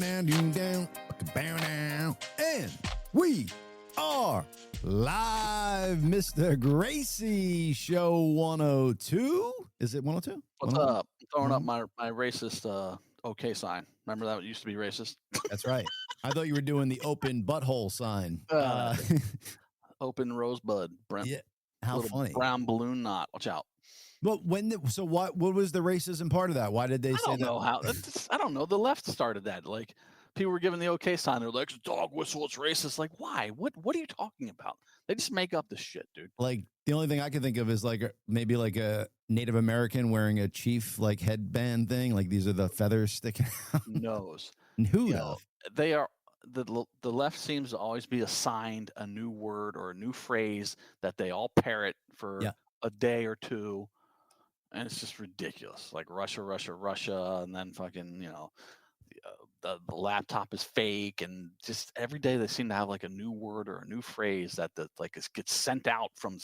down, down, down, and we are live, Mr. Gracey Show 102. Is it 102? What's up? I'm throwing up my racist okay sign. Remember that used to be racist? That's right. I thought you were doing the open butthole sign. Open rosebud. Yeah. How little funny. Brown balloon knot. Watch out. But what was the racism part of that? Why did they say that? I don't know how. I don't know. The left started that. Like, people were giving the okay sign. They're like, it's a dog whistle. It's racist. Like, why? What are you talking about? They just make up this shit, dude. Like, the only thing I can think of is like maybe like a Native American wearing a chief like headband thing. Like, these are the feathers sticking out. Knows. Who knows? They are. The left seems to always be assigned a new word or a new phrase that they all parrot for a day or two. And it's just ridiculous. Like Russia, Russia, Russia. And then fucking, the laptop is fake. And just every day they seem to have like a new word or a new phrase that gets sent out from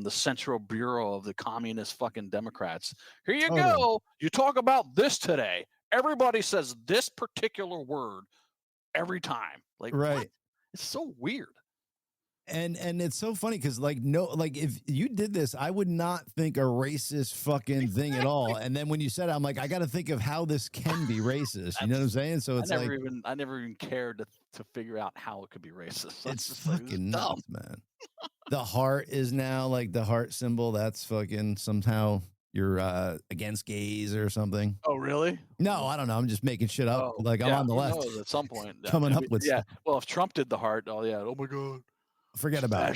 the Central Bureau of the Communist fucking Democrats. Here you go. You talk about this today. Everybody says this particular word every time. Like, right. What? It's so weird. And it's so funny because if you did this, I would not think a racist fucking thing at all. And then when you said it, I'm like, I got to think of how this can be racist. You know what I'm saying? So it's I never even cared to figure out how it could be racist. It's fucking nuts, man. The heart is now like the heart symbol. That's fucking somehow you're against gays or something. Oh, really? No, I don't know. I'm just making shit up. I'm on the left. At some point, coming up with stuff. Well, if Trump did the heart, oh my god. Forget about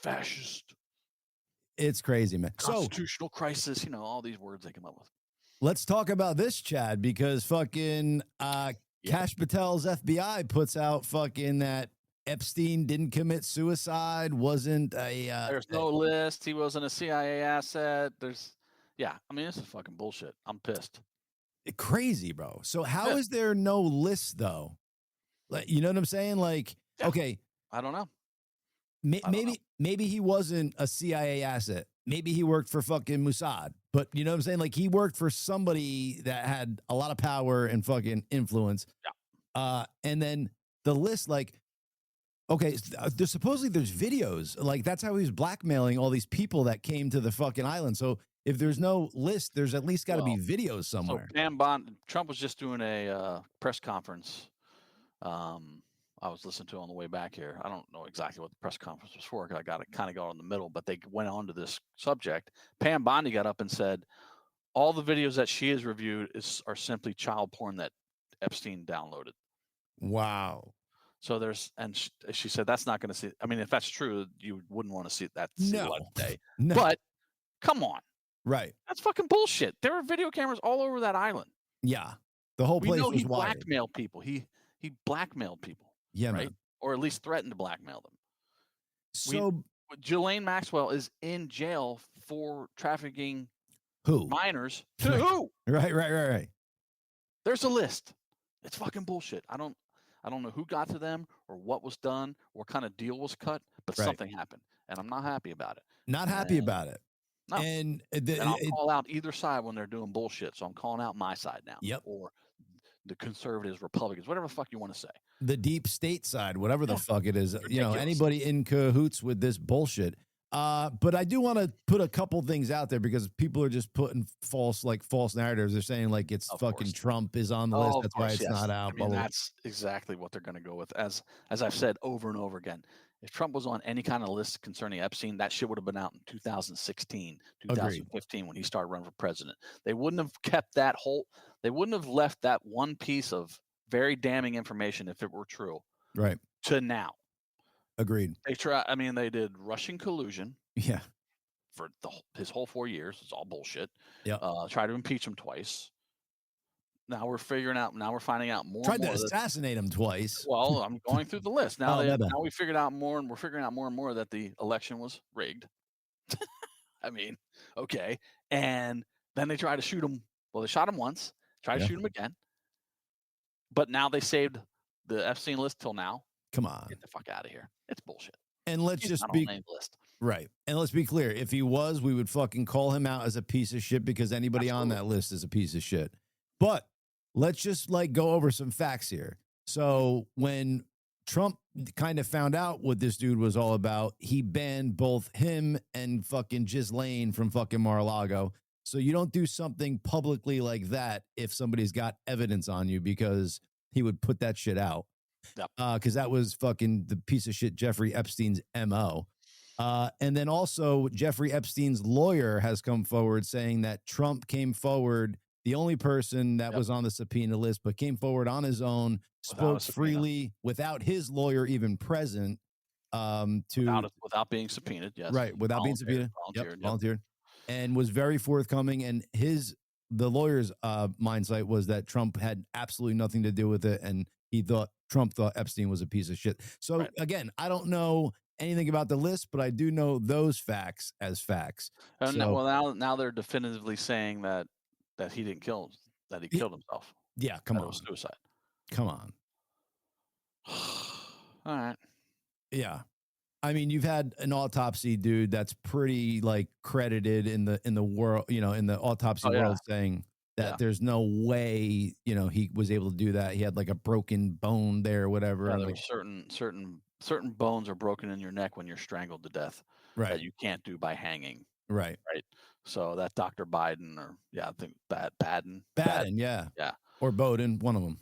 fascist. It's crazy, man. Constitutional crisis, all these words they come up with. Let's talk about this, Chad, because fucking Kash Patel's FBI puts out fucking that Epstein didn't commit suicide, wasn't a... There's no list. He wasn't a CIA asset. This is fucking bullshit. I'm pissed. Crazy, bro. So how is there no list, though? Like, you know what I'm saying? Like, okay. I don't know. Maybe he wasn't a CIA asset. Maybe he worked for fucking Mossad. But you know what I'm saying? Like, he worked for somebody that had a lot of power and fucking influence. Yeah. And then the list, like, okay, there's videos. Like, that's how he was blackmailing all these people that came to the fucking island. So if there's no list, there's at least got to be videos somewhere. So Trump was just doing a press conference. I was listening to on the way back here. I don't know exactly what the press conference was for because I got in the middle, but they went on to this subject. Pam Bondi got up and said, all the videos that she has reviewed are simply child porn that Epstein downloaded. Wow. So she said, that's not going to see. I mean, if that's true, you wouldn't want to see that today. No. But come on. Right. That's fucking bullshit. There were video cameras all over that island. Yeah. The whole place was he blackmailed people. He blackmailed people. Yeah, right? Man. Or at least threatened to blackmail them. So Ghislaine Maxwell is in jail for trafficking minors to right. who? Right. There's a list. It's fucking bullshit. I don't know who got to them or what was done, what kind of deal was cut, but something happened, and I'm not happy about it. Not happy about it. No. And I'll call out either side when they're doing bullshit. So I'm calling out my side now. Yep. Or the conservatives, Republicans, whatever the fuck you want to say. The deep state side, whatever the fuck it is, anybody in cahoots with this bullshit. But I do want to put a couple things out there because people are just putting false narratives. They're saying like it's fucking Trump is on the list. That's why it's not out. I mean, that's exactly what they're going to go with. As I've said over and over again, if Trump was on any kind of list concerning Epstein, that shit would have been out in 2016, 2015 Agreed. when he started running for president. They wouldn't have kept they wouldn't have left that one piece of very damning information if it were true. Right. To now. Agreed. They did Russian collusion. Yeah. For his whole 4 years. It's all bullshit. Yeah. Tried to impeach him twice. Now we're finding out more. Tried to assassinate him twice. Well, I'm going through the list. Now we figured out more, and we're figuring out more and more that the election was rigged. I mean, okay. And then they tried to shoot him. Well, they shot him once, tried to shoot him again. But now they saved the Epstein list till now. Come on. Get the fuck out of here. It's bullshit. And let's just be list. Right. And let's be clear. If he was, we would fucking call him out as a piece of shit because anybody on that list is a piece of shit. But let's just like go over some facts here. So when Trump kind of found out what this dude was all about, he banned both him and fucking Ghislaine from fucking Mar-a-Lago. So you don't do something publicly like that if somebody's got evidence on you, because he would put that shit out. Yep. Because that was fucking the piece of shit Jeffrey Epstein's MO. And then also Jeffrey Epstein's lawyer has come forward saying that Trump came forward, the only person that was on the subpoena list, but came forward on his own, spoke freely without his lawyer even present. Without being subpoenaed, yes. Right, without being subpoenaed. Volunteered. And was very forthcoming. And the lawyer's mindset was that Trump had absolutely nothing to do with it, and Trump thought Epstein was a piece of shit. So again, I don't know anything about the list, but I do know those facts as facts. Now they're definitively saying that he didn't kill, that he killed himself. Yeah, come on. It was suicide. Come on. All right. Yeah. I mean, you've had an autopsy dude that's pretty like credited in the world, in the autopsy world, saying that there's no way, he was able to do that. He had like a broken bone there or whatever. Yeah, and there were certain bones are broken in your neck when you're strangled to death. Right. That you can't do by hanging. Right. Right. So that Dr. Biden, or I think Baden. Yeah. Yeah. Or Bowden, one of them.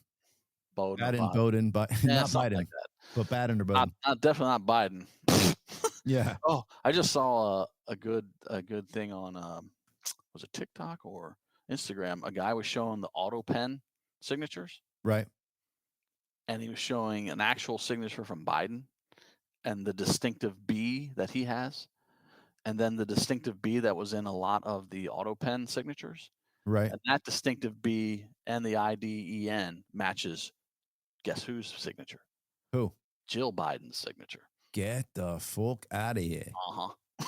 Bowden, but not Biden, like but Baden or Bowden. Definitely not Biden. Yeah. Oh, I just saw a good thing on was it TikTok or Instagram? A guy was showing the auto pen signatures. Right. And he was showing an actual signature from Biden and the distinctive B that he has, and then the distinctive B that was in a lot of the auto pen signatures. Right. And that distinctive B and the IDEN matches, guess whose signature? Who? Jill Biden's signature. Get the fuck out of here. Uh-huh.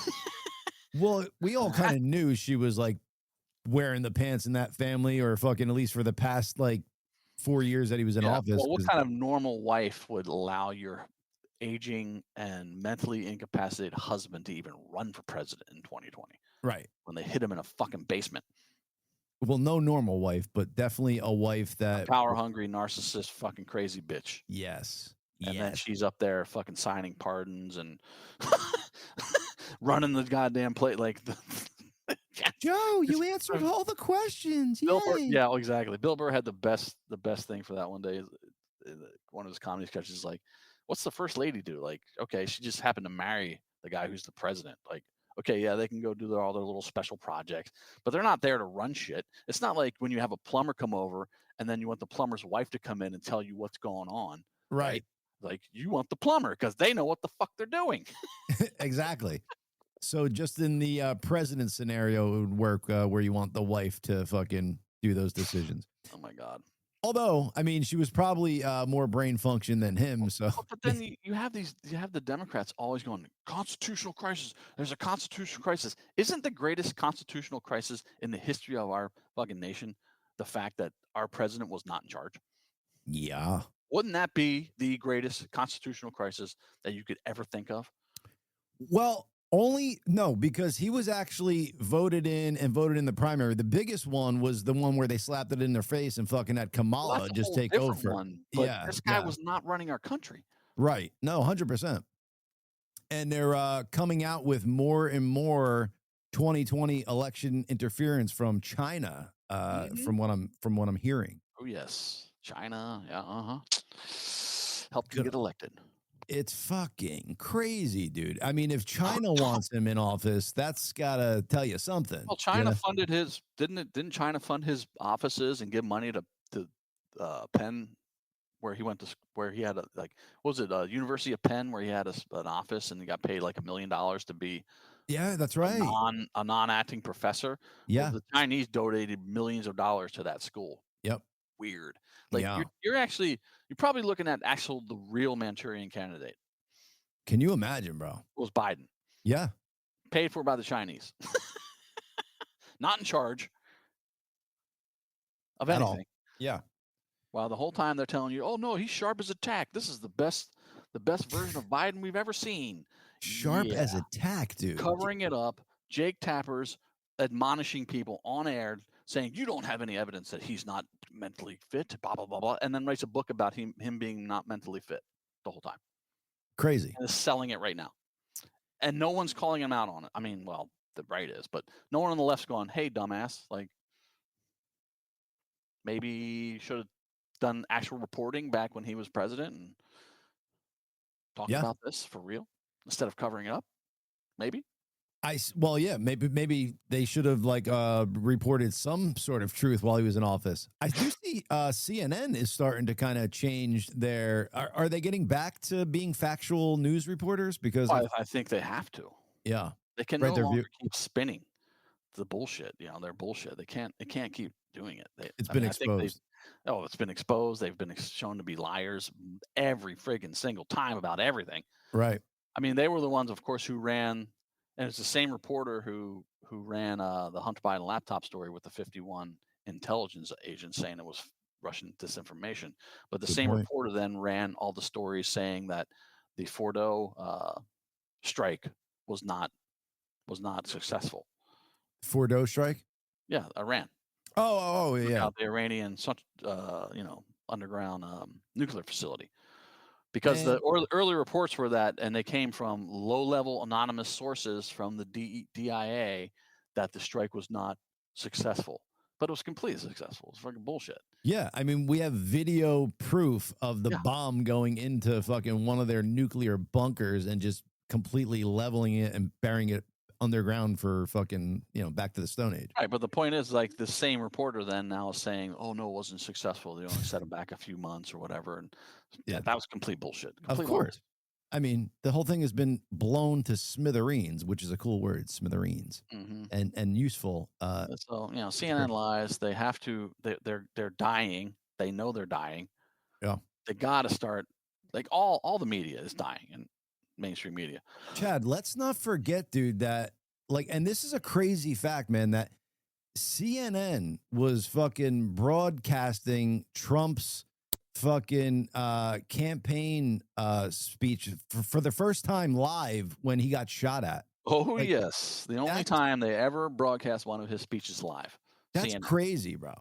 Well, we all kind of knew she was like wearing the pants in that family, or fucking at least for the past like 4 years that he was in office. Well, what kind of normal wife would allow your aging and mentally incapacitated husband to even run for president in 2020? Right. When they hit him in a fucking basement. Well, no normal wife, but definitely a wife that power hungry, narcissist, fucking crazy bitch. Yes. And then she's up there fucking signing pardons and running the goddamn plate like Joe, you answered all the questions. Bill Burr, yeah, exactly. Bill Burr had the best thing for that one day. One of his comedy sketches is like, what's the first lady do? Like, okay, she just happened to marry the guy who's the president. Like, okay, yeah, they can go do all their little special projects, but they're not there to run shit. It's not like when you have a plumber come over and then you want the plumber's wife to come in and tell you what's going on. Right. Like, you want the plumber because they know what the fuck they're doing. Exactly. So just in the president scenario, it would work where you want the wife to fucking do those decisions. Oh my God. Although, I mean, she was probably more brain function than him. So, but then you have the Democrats always going, constitutional crisis. There's a constitutional crisis. Isn't the greatest constitutional crisis in the history of our fucking nation the fact that our president was not in charge? Yeah. Wouldn't that be the greatest constitutional crisis that you could ever think of? Well, no, because he was actually voted in the primary. The biggest one was the one where they slapped it in their face and fucking had Kamala just take over. But this guy was not running our country. Right. No, 100%. And they're coming out with more and more 2020 election interference from China, from what I'm hearing. Oh yes, China. Yeah. Helped you get elected. It's fucking crazy, dude. I mean, if China wants him in office, that's gotta tell you something. Well, China funded his, didn't China fund his offices and give money to Penn, where he went to, where he had University of Penn, where he had an office and he got paid like $1 million to be. Yeah, that's right. A non-acting professor. Yeah. Well, the Chinese donated millions of dollars to that school. Yep. Weird. Like you're probably looking at the real Manchurian candidate. Can you imagine, bro? It was Biden. Yeah. Paid for by the Chinese. Not in charge of anything. All. Yeah. While the whole time they're telling you, oh no, he's sharp as a tack. This is the best version of Biden we've ever seen. Sharp as a tack, dude. Covering it up. Jake Tapper's admonishing people on air saying you don't have any evidence that he's not mentally fit, blah blah blah blah, and then writes a book about him being not mentally fit the whole time. Crazy. And is selling it right now. And no one's calling him out on it. I mean, well, the right is, but no one on the left's going, "Hey, dumbass, like maybe should have done actual reporting back when he was president and talked about this for real instead of covering it up." Maybe. Well, yeah, maybe they should have like reported some sort of truth while he was in office. I do see CNN is starting to kind of change their. Are they getting back to being factual news reporters? Because I think they have to. Yeah, they can no longer keep spinning the bullshit. Their bullshit. They can't keep doing it. It's been exposed. It's been exposed. They've been shown to be liars every friggin' single time about everything. Right. I mean, they were the ones, of course, who ran. And it's the same reporter who ran the Hunter Biden laptop story with the 51 intelligence agents saying it was Russian disinformation. But the same reporter then ran all the stories saying that the Fordo strike was not successful. Fordo strike? Yeah, Iran. Oh, yeah. The Iranian, underground nuclear facility. Because the early reports were that, and they came from low-level anonymous sources from the DIA, that the strike was not successful. But it was completely successful. It's fucking bullshit. Yeah, I mean, we have video proof of the bomb going into fucking one of their nuclear bunkers and just completely leveling it and burying it underground for fucking, back to the Stone Age. Right, but the point is, like, the same reporter then now is saying, "Oh no, it wasn't successful. They only set him back a few months or whatever." And that was complete bullshit. Of course. I mean, the whole thing has been blown to smithereens, which is a cool word, smithereens, and useful. So CNN lies. They have to. They're dying. They know they're dying. Yeah, they got to start. Like all the media is dying, and mainstream media. Chad, let's not forget, dude, that and this is a crazy fact, man, that CNN was fucking broadcasting Trump's fucking campaign speech for the first time live when he got shot at. Oh, yes. The only time they ever broadcast one of his speeches live. That's CNN. Crazy, bro.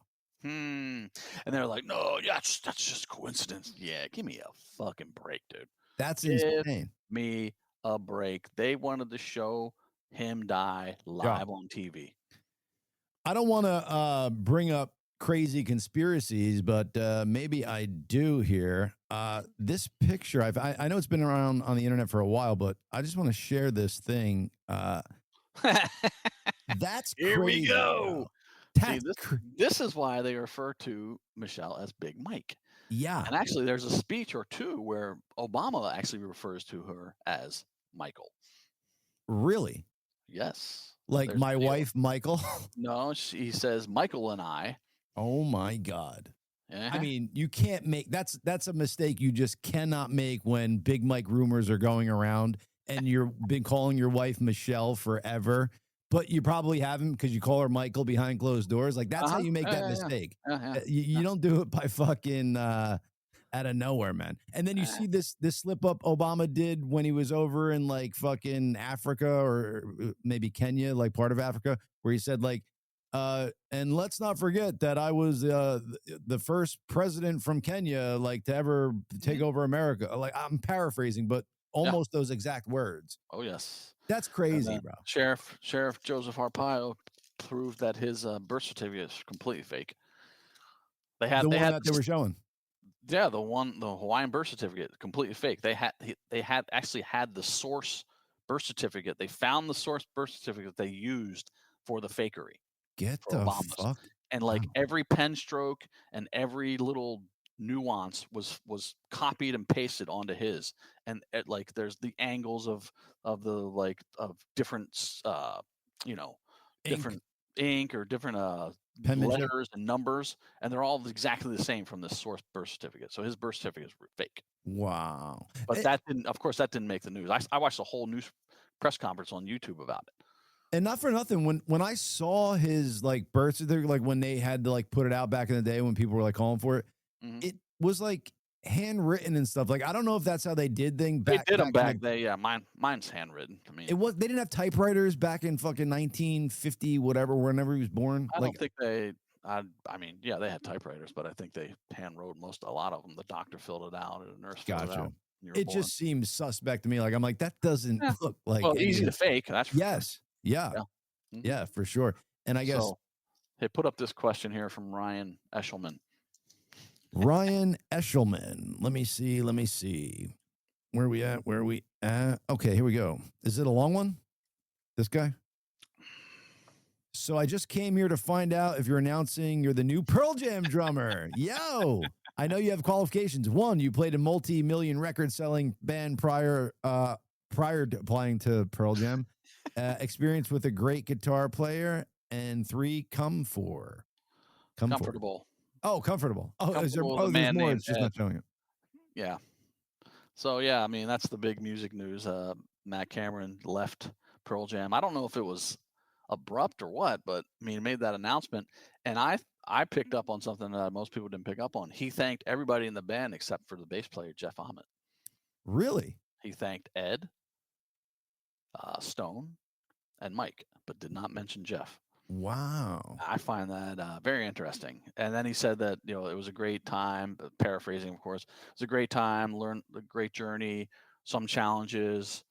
And they're like, "No, that's just coincidence." Yeah, give me a fucking break, dude. That's insane. Give me a break. They wanted to show him die live on TV. I don't want to bring up crazy conspiracies, but maybe I do here. This picture, I know it's been around on the internet for a while, but I just want to share this thing. That's here crazy, we go. See, this is why they refer to Michelle as Big Mike. Yeah. And actually, there's a speech or two where Obama actually refers to her as Michael. Really? Yes. Like my wife, Michael? No, he says Michael and I. Oh my God. I mean, you can't make that's a mistake you just cannot make when Big Mike rumors are going around and you've been calling your wife Michelle forever, but you probably haven't because you call her Michael behind closed doors. Like that's how you make that mistake. You don't do it by fucking out of nowhere, man. And then you see this slip up Obama did when he was over in like fucking Africa or maybe Kenya, like part of Africa, where he said like, and let's not forget that I was the first president from Kenya, like to ever take over America. Like I'm paraphrasing, but almost those exact words. Oh yes. That's crazy, bro. Sheriff Joseph Arpaio proved that his birth certificate is completely fake. They had that they were showing. Yeah, the Hawaiian birth certificate, completely fake. They had actually had the source birth certificate. They found the source birth certificate they used for the fakery. Get the Obama's. fuck. And like every pen stroke and every little nuance was copied and pasted onto his. And like there's the angles of different different ink or different letters and numbers, and they're all exactly the same from this source birth certificate. So his birth certificate is fake. Wow. But that didn't make the news. I watched the whole news press conference on YouTube about it. And not for nothing, when I saw his like birth certificate, like when they had to like put it out back in the day when people were like calling for it, it was like handwritten and stuff. Like, I don't know if that's how they did things back. They did them back. Mine's handwritten. I mean, they didn't have typewriters back in fucking 1950, whatever, whenever he was born. I don't think they. I mean, yeah, they had typewriters, but I think they hand wrote a lot of them. The doctor filled it out, and the nurse filled it out. It just seems suspect to me. Like, I'm like, that doesn't look like easy to fake. That's for sure. Yeah, for sure. And I guess hey, put up this question here from Ryan Eshelman. Ryan Eshelman. Let me see. Where are we at? Okay, here we go. Is it a long one? This guy? So I just came here to find out if you're announcing you're the new Pearl Jam drummer. Yo, I know you have qualifications. 1, you played a multi-million record-selling band prior to applying to Pearl Jam. Experience with a great guitar player. And 3, comfortable. Oh, comfortable. Oh, there's more. It's just not showing it. Yeah. So, yeah, I mean, that's the big music news. Matt Cameron left Pearl Jam. I don't know if it was abrupt or what, but I mean, he made that announcement. And I picked up on something that most people didn't pick up on. He thanked everybody in the band except for the bass player, Jeff Ament. Really? He thanked Ed, Stone, and Mike, but did not mention Jeff. Wow. I find that very interesting. And then he said that, it was a great time, paraphrasing, of course. It was a great time, learned a great journey, some challenges,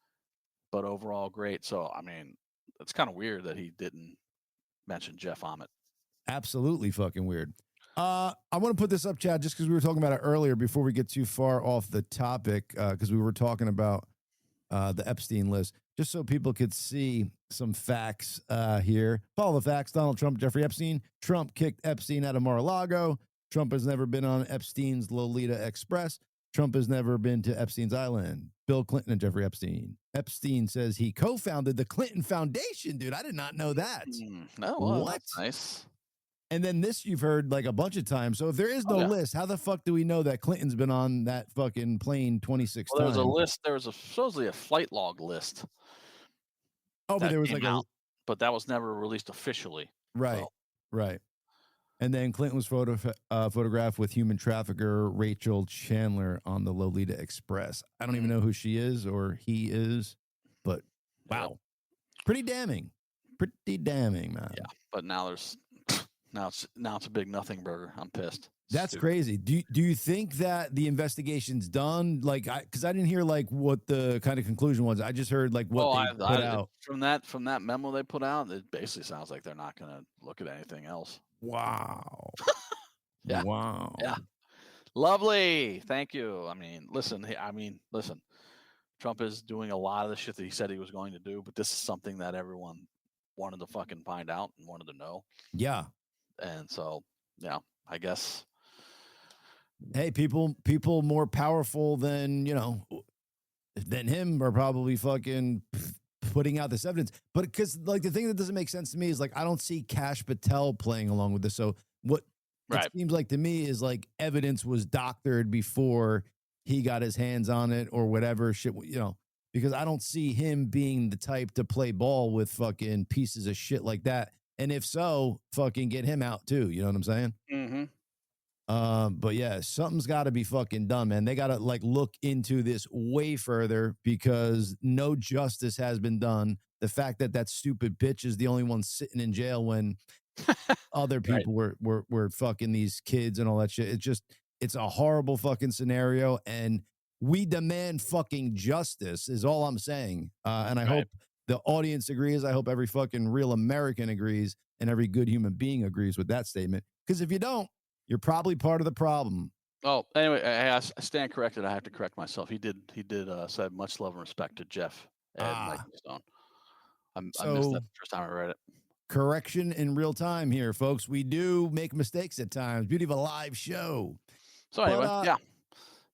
but overall great. So, I mean, it's kind of weird that he didn't mention Jeff Ament. Absolutely fucking weird. I want to put this up, Chad, just because we were talking about it earlier before we get too far off the topic, because we were talking about the Epstein list, just so people could see some facts here. Follow the facts. Donald Trump, Jeffrey Epstein. Trump kicked Epstein out of Mar-a-Lago. Trump has never been on Epstein's Lolita Express. Trump has never been to Epstein's Island. Bill Clinton and Jeffrey Epstein. Epstein says he co-founded the Clinton Foundation. Dude, I did not know that. What? That's nice. And then this you've heard like a bunch of times. So if there is no list, how the fuck do we know that Clinton's been on that fucking plane 26 times? There was a list. There was supposedly a flight log list. Oh, but there was like but that was never released officially. Right, right. And then Clinton was photographed with human trafficker Rachel Chandler on the Lolita Express. I don't even know who she is or he is, but wow, pretty damning, man. Yeah, but now it's a big nothing burger. I'm pissed. That's crazy. Do you think that the investigation's done? Like, because I didn't hear like what the kind of conclusion was. I just heard like what they put out from that memo they put out. It basically sounds like they're not going to look at anything else. Wow. Yeah. Wow. Yeah. Lovely. Thank you. I mean, listen. Trump is doing a lot of the shit that he said he was going to do, but this is something that everyone wanted to fucking find out and wanted to know. Yeah. And so, yeah, I guess. Hey, people more powerful than him are probably fucking putting out this evidence. But because like the thing that doesn't make sense to me is like I don't see Kash Patel playing along with this. So what it seems like to me is like evidence was doctored before he got his hands on it or whatever shit, because I don't see him being the type to play ball with fucking pieces of shit like that. And if so, fucking get him out too. You know what I'm saying? Mm-hmm. But yeah, something's got to be fucking done, man. They got to like look into this way further because no justice has been done. The fact that stupid bitch is the only one sitting in jail when other people were fucking these kids and all that shit. It's a horrible fucking scenario, and we demand fucking justice is all I'm saying. And I hope the audience agrees. I hope every fucking real American agrees and every good human being agrees with that statement. Because if you don't, you're probably part of the problem. Oh, anyway, I stand corrected. I have to correct myself. He did say much love and respect to Jeff and Mike Stone. I missed that the first time I read it. Correction in real time here, folks. We do make mistakes at times. Beauty of a live show. So anyway, yeah.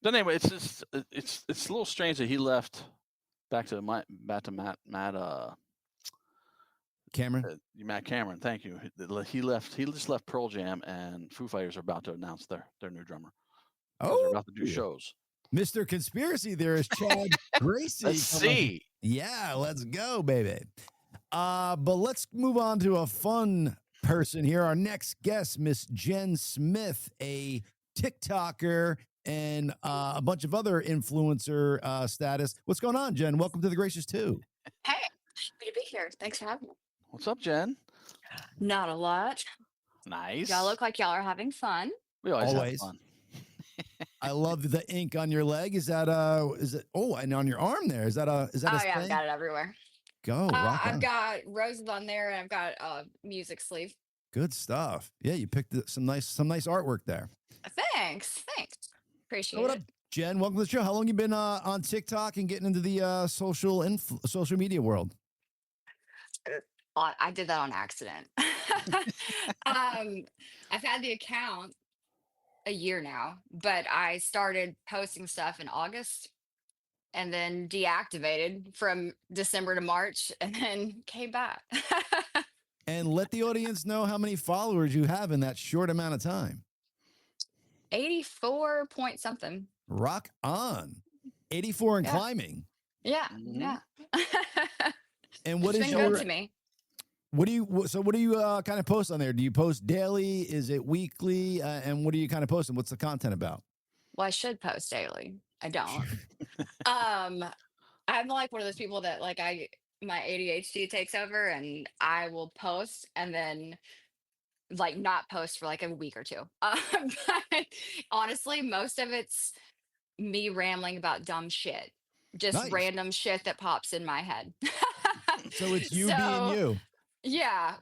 But anyway, it's a little strange that he left. Back to Matt Cameron. Matt Cameron, thank you. He just left Pearl Jam, and Foo Fighters are about to announce their new drummer. They're about to do shows. Mr. Conspiracy Theorist Chad Gracey. Let's see. Yeah, let's go, baby. But let's move on to a fun person here. Our next guest, Miss Jenn Smith, a TikToker and a bunch of other influencer status. What's going on, Jen? Welcome to the Gracious 2. Hey, happy to be here. Thanks for having me. What's up, Jen? Not a lot. Nice. Y'all look like y'all are having fun. We always have fun. I love the ink on your leg. Is it and on your arm there? Is that a yeah, I've got it everywhere. Go. Rock on. I've got roses on there, and I've got a music sleeve. Good stuff. Yeah, you picked some nice artwork there. Thanks. Appreciate what it. Up, Jen? Welcome to the show. How long you been on TikTok and getting into the social media world? I did that on accident. I've had the account a year now, but I started posting stuff in August and then deactivated from December to March and then came back. And let the audience know how many followers you have in that short amount of time. 84 point something. Rock on. 84 and climbing. Yeah. Mm-hmm. Yeah. And what it's is been your good to me. What do you kind of post on there? Do you post daily? Is it weekly? And what are you kind of posting? What's the content about? Well, I should post daily. I don't. I'm like one of those people that like my ADHD takes over and I will post and then like not post for like a week or two. But honestly, most of it's me rambling about dumb shit. Just random shit that pops in my head. So it's you being you. Yeah,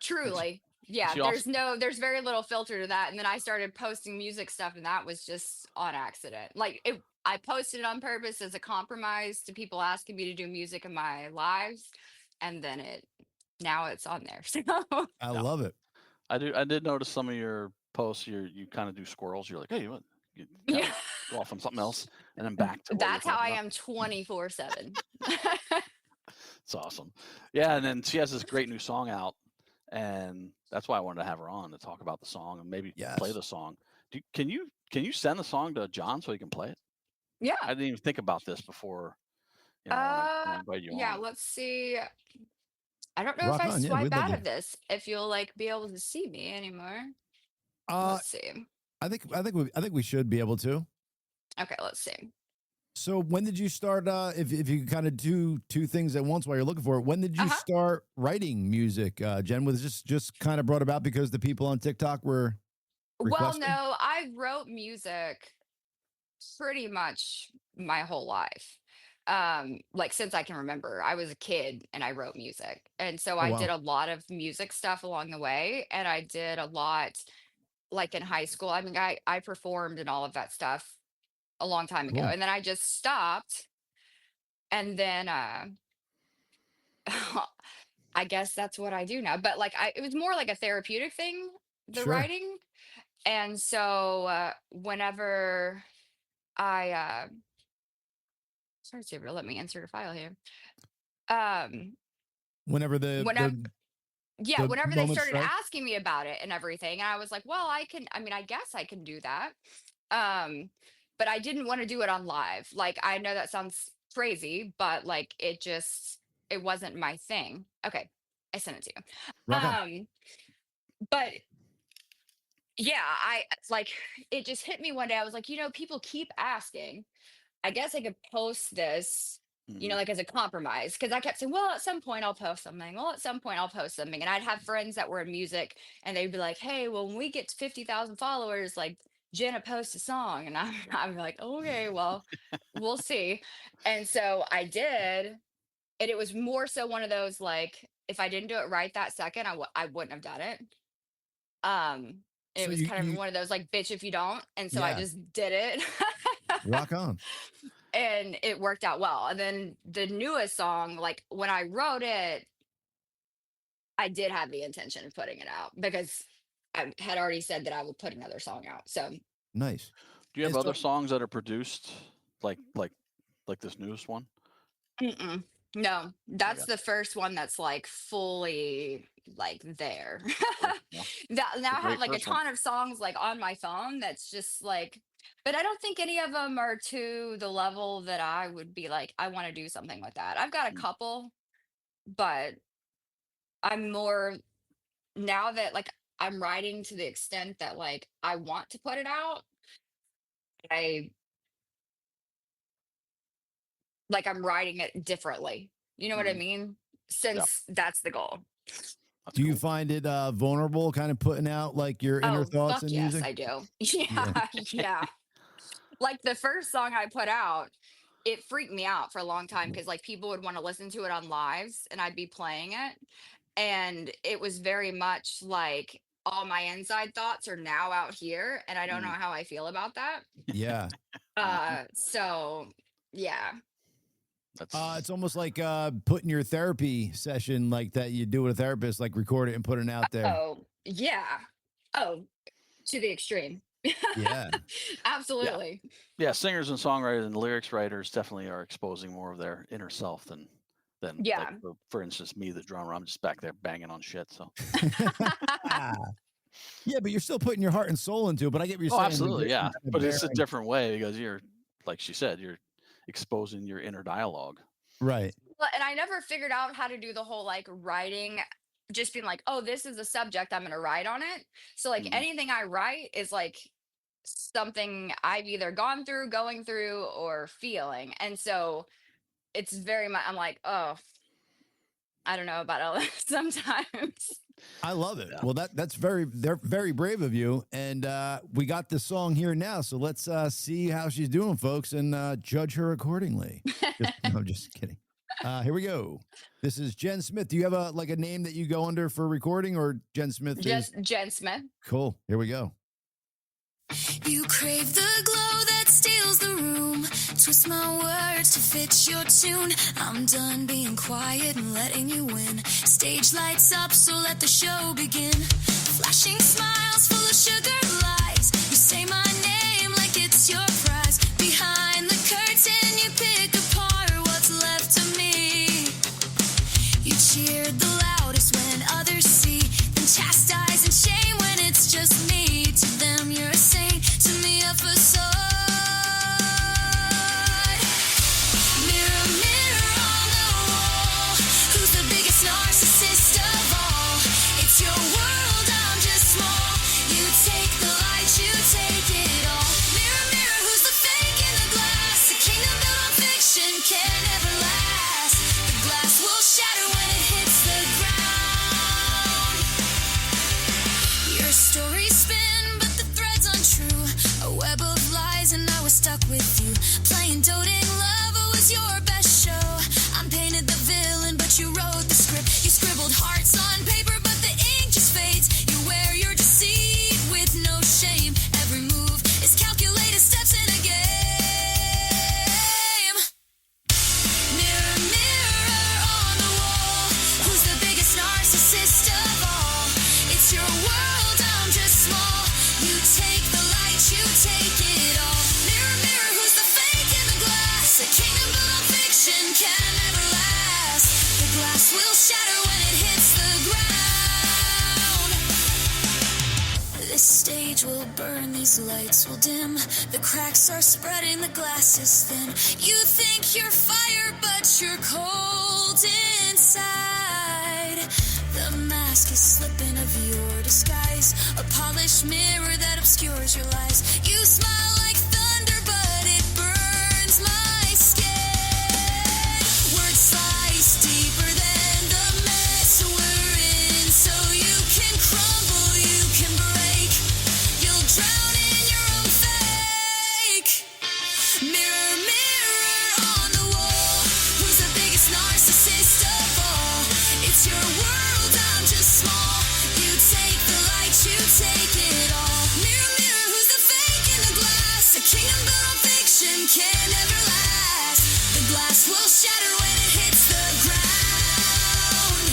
truly. Yeah, there's very little filter to that. And then I started posting music stuff, and that was just on accident. Like I posted it on purpose as a compromise to people asking me to do music in my lives, and then now it's on there. So I love it. I did notice some of your posts. You kind of do squirrels. You're like, hey, what? You go off on something else, and then back to. That's how I am 24/7. It's awesome. Yeah, and then she has this great new song out, and that's why I wanted to have her on to talk about the song and maybe play the song. Can you send the song to John so he can play it? Yeah. I didn't even think about this before. When I invited you on. Yeah, let's see. I don't know if I swipe out of this, if you'll like be able to see me anymore. Let's see. I think we should be able to. Okay, let's see. So when did you start? If you kind of do two things at once while you're looking for it, when did you start writing music, Jen? Was this just kind of brought about because the people on TikTok were requesting? Well, no, I wrote music pretty much my whole life. Like since I can remember, I was a kid and I wrote music, and so I did a lot of music stuff along the way, and I did a lot like in high school. I mean, I performed and all of that stuff a long time ago, and then I just stopped, and then I guess that's what I do now. But like it was more like a therapeutic thing, the writing. And so whenever I sorry to let me insert a file here. Whenever whenever they started asking me about it and everything, and I was like, well, I guess I can do that. But I didn't want to do it on live. Like, I know that sounds crazy, but like it wasn't my thing. Okay, I sent it to you. But yeah, like it just hit me one day. I was like, people keep asking. I guess I could post this, like as a compromise, because I kept saying, well, at some point I'll post something. Well, at some point I'll post something. And I'd have friends that were in music and they'd be like, hey, well, when we get to 50,000 followers, like Jenna post a song. And I'm like, okay, well, we'll see. And so I did. And it was more so one of those, like, if I didn't do it right that second, I wouldn't have done it. It was kind of one of those like, bitch if you don't. And so I just did it. Rock on. And it worked out well. And then the newest song, like when I wrote it, I did have the intention of putting it out because I had already said that I would put another song out. So nice. Do you have other songs that are produced like this newest one? No, that's the first one that's like fully like there. Now I have like a ton of songs like on my phone that's just like, but I don't think any of them are to the level that I would be like, I want to do something with that. I've got a couple, but I'm more now that like I'm writing to the extent that like I want to put it out. I like I'm writing it differently. You know what I mean? Since that's the goal. Do you find it vulnerable kind of putting out like your inner Oh, thoughts fuck in yes, music? I do. Yeah, yeah. Like the first song I put out, it freaked me out for a long time because like people would want to listen to it on lives and I'd be playing it. And it was very much like all my inside thoughts are now out here and I don't know how I feel about that. Yeah. So yeah. It's almost like putting your therapy session like that you do with a therapist, like record it and put it out there. Oh, yeah. Oh, to the extreme. Yeah. Absolutely. Yeah, singers and songwriters and lyrics writers definitely are exposing more of their inner self than Yeah. like for instance me, the drummer. I'm just back there banging on shit. So yeah, but you're still putting your heart and soul into it. But I get what you're saying. Absolutely, yeah. But it's a different way because you're, like she said, you're exposing your inner dialogue. Right. Well, and I never figured out how to do the whole like writing, just being like, oh, this is a subject, I'm gonna write on it. So like anything I write is like something I've either gone through, going through, or feeling. And so it's very much I'm like, oh, I don't know about all that sometimes. I love it. Yeah. Well, they're very brave of you. And we got the song here now. So let's see how she's doing, folks, and judge her accordingly. I'm just kidding. Here we go. This is Jenn Smith. Do you have a name that you go under for recording, or Jenn Smith? Just Jenn Smith. Cool. Here we go. You crave the glow that steals the room. Twist my words to fit your tune. I'm done being quiet and letting you win. Stage lights up, so let the show begin. Flashing smiles full of sugar lies. You say my name like it's your prize. Behind the curtain, you pick apart what's left of me. You cheered the loudest when others see, then chastise and shame when it's just me. To them, you're a saint. To me, a facade. Mirror, mirror on the wall, who's the biggest narcissist of all? It's your world, I'm just small. You take the light, you take it all. Mirror, mirror, who's the fake in the glass? A kingdom built on fiction can never last. The glass will shatter when it hits the ground. Your story spin, but the thread's untrue. A web of lies and I was stuck with you. Playing doting love was your best show. I'm painted the villain, but you wrote the script. You scribbled hearts on paper, but the ink just fades. You wear your deceit with no shame. Every move is calculated steps in a game. Mirror, mirror on the wall, who's the biggest narcissist of all? It's your world, I'm just small. You take the light, you take it all. Mirror, mirror, who's the fake in the glass? A kingdom built on fiction can never last. The glass will shatter when it hits the ground. This stage will burn, these lights will dim. The cracks are spreading, the glass is thin. You think you're fire, but you're cold inside. The mask is slipping of your disguise, a polished mirror that obscures your lies. You smile like thunder, but it burns my skin. Words slice deeper than the mess we're in, so you can crumble, you can break. You'll drown in your own fake. Mirror, mirror on the wall, who's the biggest narcissist of all? It's your world, I'm just small. You take the light, you take it all. Mirror, mirror, who's the fake in the glass? A kingdom built on fiction can never last. The glass will shatter when it hits the ground.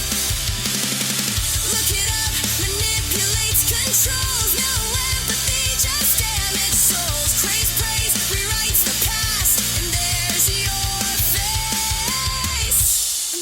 Look it up, manipulates, controls, no empathy, just damaged souls. Craves praise, rewrites the past, and there's your face.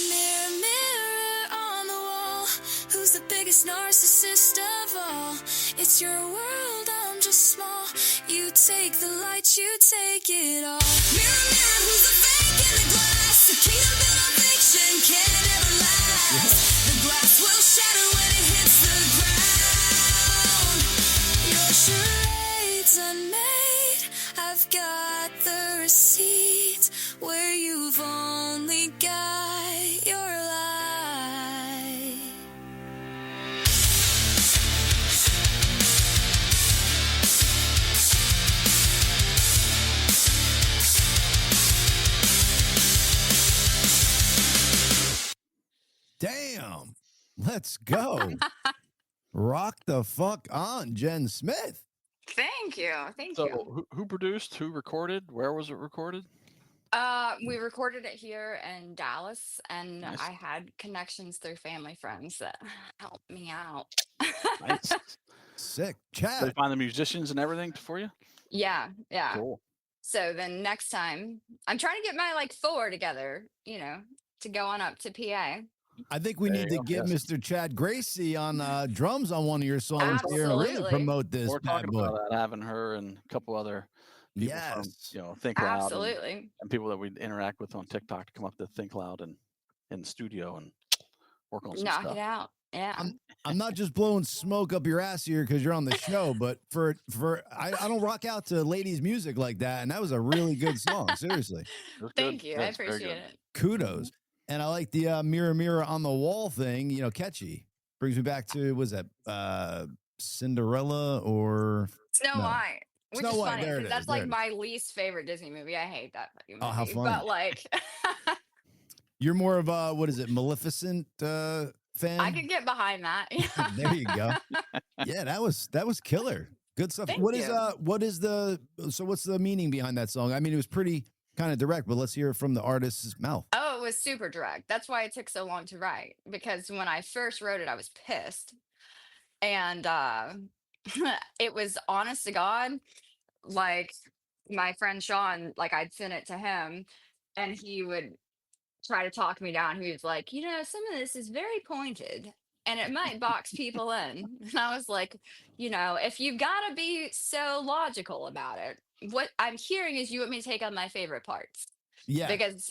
Mirror, mirror on the wall, who's the biggest narcissist of all? It's your world, I'm just small. You take the light, you take it all. Mirror, mirror, who's the fake in the glass? A kingdom built on fiction can never last. The glass will shatter when it hits the ground. Your charades unmade, I I've got the receipts where you've only got your lie. Damn. Let's go. Rock the fuck on, Jenn Smith. Thank you. Thank So you. who produced? Who recorded? Where was it recorded? We recorded it here in Dallas, and Nice. I had connections through family friends that helped me out. Nice. Sick. Did they Chad. find the musicians and everything for you? Yeah. Cool. So then next time, I'm trying to get my like four together, to go on up to PA. I think we There need you to go, get yes. Mr. Chad Gracey on drums on one of your songs here and really Absolutely. promote this We're bad talking boy. about that, having her and a couple other people from, Yes. Think Loud Absolutely. and people that we interact with on TikTok to come up to Think Loud and in the studio and work on some Knock stuff. it out. Yeah. I'm not just blowing smoke up your ass here because you're on the show, but I don't rock out to ladies' music like that, and that was a really good song. Seriously, It was Thank good. you. Yeah, I it's very appreciate good. it. kudos. And I like the mirror, mirror on the wall thing. Catchy. Brings me back to, was that Cinderella or Snow no? White. Which Snow is White, funny there it because is, that's there like it is. my least favorite Disney movie. I hate that fucking movie. Oh, how funny. But like You're more of a, what is it, Maleficent fan? I could get behind that. There you go. Yeah, that was killer. Good stuff. Thank What's the meaning behind that song? I mean, it was pretty kind of direct, but let's hear it from the artist's mouth. Oh, it was super direct. That's why it took so long to write. Because when I first wrote it, I was pissed. And it was honest to God, like my friend Sean, like I'd send it to him and he would try to talk me down. He was like, some of this is very pointed and it might box people in. And I was like, if you've got to be so logical about it, what I'm hearing is you want me to take on my favorite parts. Yeah. Because,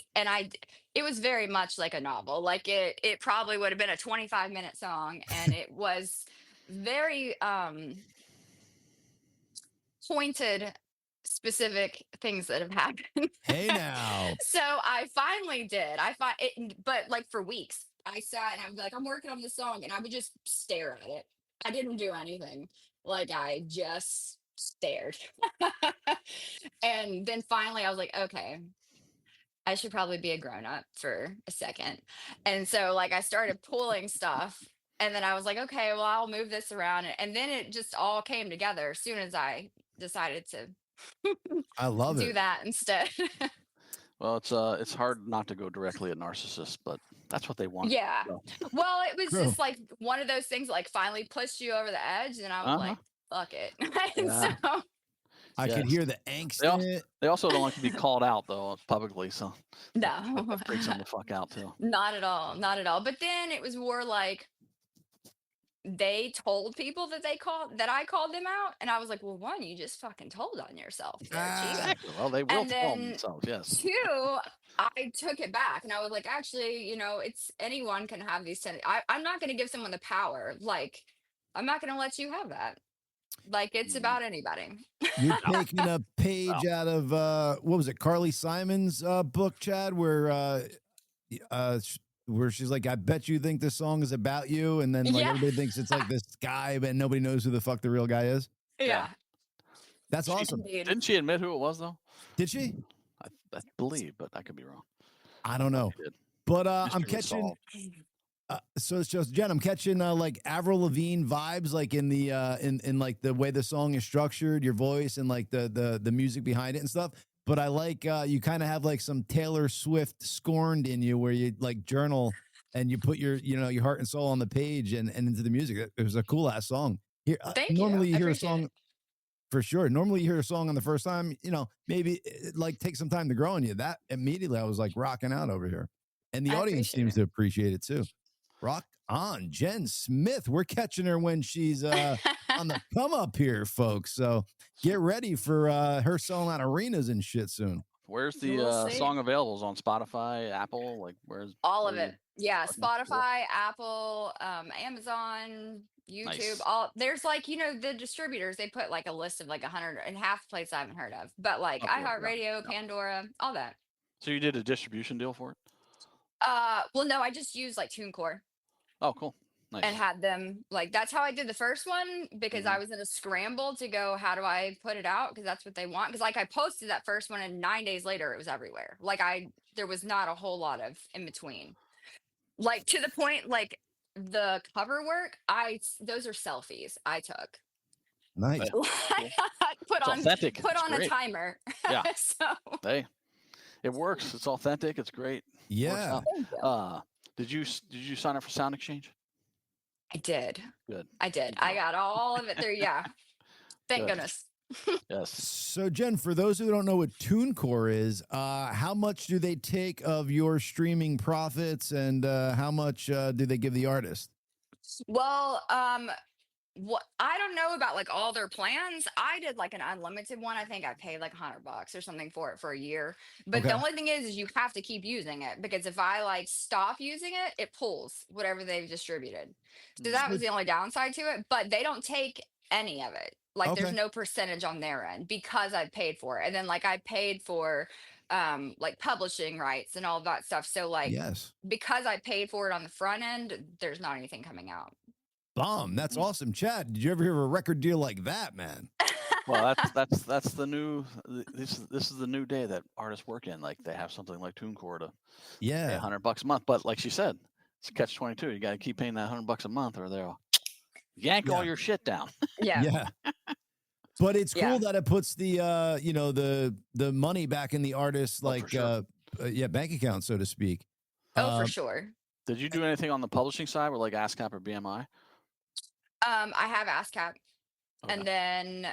it was very much like a novel. Like it probably would have been a 25-minute song and it was very pointed, specific things that have happened. Hey now. So I finally did. But like for weeks, I sat and I would be like, I'm working on this song, and I would just stare at it. I didn't do anything. Like I just stared. And then finally, I was like, okay, I should probably be a grown up for a second. And so, like, I started pulling stuff. And then I was like, okay, well, I'll move this around. And then it just all came together as soon as I decided to I love do it. that instead. Well, it's hard not to go directly at narcissists, but that's what they want. Yeah. So, Well, it was True. just like one of those things like finally pushed you over the edge. And I was like, fuck it. And Yeah. so I could Yes. hear the angst in it. They also don't like to be called out though publicly, so no, that freaks them the fuck out too. not at all. Not at all. But then it was more like they told people that I called them out, and I was like, well, one, you just fucking told on yourself there, Chief. Exactly. Well, they will And tell then themselves, yes. Two, I took it back and I was like, actually, it's anyone can have these I'm not going to give someone the power. Like, I'm not going to let you have that. Like, it's about anybody. You're taking a page out of what was it, Carly Simon's book, Chad, where she's like, I bet you think this song is about you, and then like everybody thinks it's like this guy, but nobody knows who the fuck the real guy is. Yeah. That's awesome. Didn't she admit who it was though? Did she? I believe, but I could be wrong. I don't know. But I'm Mystery was catching. solved. So it's just Jen. I'm catching like Avril Lavigne vibes, like in the in like the way the song is structured, your voice, and like the music behind it and stuff. But I like you kind of have like some Taylor Swift Scorned in you, where you like journal and you put your your heart and soul on the page and into the music. It was a cool ass song. Here, normally you hear a song. For sure. Normally you hear a song on the first time, maybe it like take some time to grow on you. That immediately I was like rocking out over here. And the audience seems to appreciate it too. Rock on. Jenn Smith. We're catching her when she's on the come up here, folks. So get ready for her selling out arenas and shit soon. Where's the song available? Is on Spotify, Apple? Like where's all of it? Yeah, Spotify, Apple, Amazon, YouTube, Nice. all there's like, the distributors, they put like a list of like 100 and half places I haven't heard of, but like Okay, yeah, iHeartRadio, yeah. Pandora, all that. So you did a distribution deal for it? Well, no, I just used like TuneCore Oh, cool. and Nice. had them like, that's how I did the first one because I was in a scramble to go, how do I put it out? Because that's what they want. Because like I posted that first one and 9 days later it was everywhere. Like there was not a whole lot of in between. Like to the point, like the cover work, those are selfies I took. Nice. Put on a great. timer. Yeah. So Hey, it works. It's authentic. It's great. Yeah. Did you sign up for Sound Exchange? I did. Good. I did. I got all of it there. Yeah. Thank goodness. Yes. So, Jen, for those who don't know what TuneCore is, how much do they take of your streaming profits, and how much do they give the artist? Well, what I don't know about like all their plans. I did like an unlimited one. I think I paid like $100 or something for it for a year. But the only thing is you have to keep using it, because if I like stop using it, it pulls whatever they've distributed. So that was the only downside to it. But they don't take any of it. Like there's no percentage on their end because I paid for it. And then like I paid for like publishing rights and all that stuff. So like because I paid for it on the front end, there's not anything coming out. Bomb. That's awesome. Chad, did you ever hear of a record deal like that, man? Well, that's the new. This is the new day that artists work in. Like they have something like TuneCore to pay $100 a month. But like she said, it's catch-22. You got to keep paying that $100 a month, or they'll yank all your shit down. Yeah. But it's cool that it puts the the money back in the artist's bank account, so to speak. For sure. Did you do anything on the publishing side with like ASCAP or BMI? I have ASCAP, and then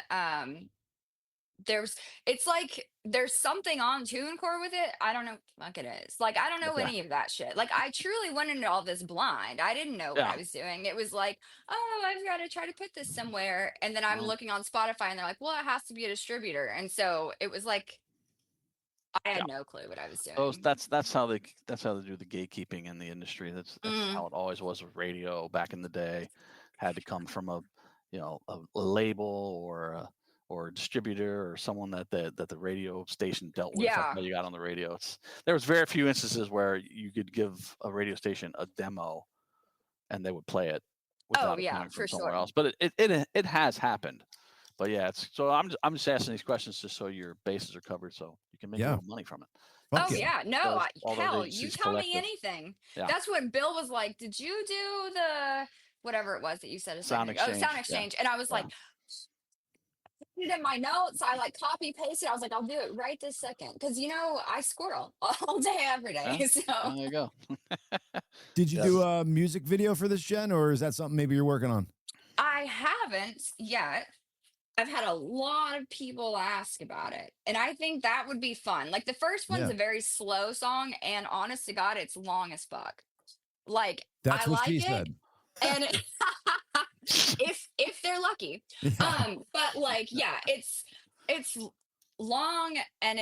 it's like there's something on TuneCore with it. I don't know what it is. Like I don't know any of that shit. Like I truly went into all this blind. I didn't know what I was doing. It was like, oh, I've got to try to put this somewhere, and then I'm looking on Spotify, and they're like, well, it has to be a distributor, and so it was like I had no clue what I was doing. That's how they do the gatekeeping in the industry. That's how it always was with radio back in the day. Had to come from a label or a distributor or someone that the radio station dealt with. That's how you got on the radio. There was very few instances where you could give a radio station a demo and they would play it without it coming from somewhere else. But it has happened. But yeah, so I'm just asking these questions just so your bases are covered, so you can make a little money from it. No, hell, you tell me anything. That's what Bill was like. Did you do the whatever it was that you said? Sound Exchange. Sound Exchange. And I was like, it in my notes. I like copy pasted. I was like, I'll do it right this second, because I squirrel all day every day. So there you go. Did you do a music video for this, Jen, or is that something maybe you're working on? I haven't yet. I've had a lot of people ask about it, and I think that would be fun. Like the first one's a very slow song, and honest to God, it's long as fuck. Like that's I what like she it, said. And if they're lucky, but like it's long, and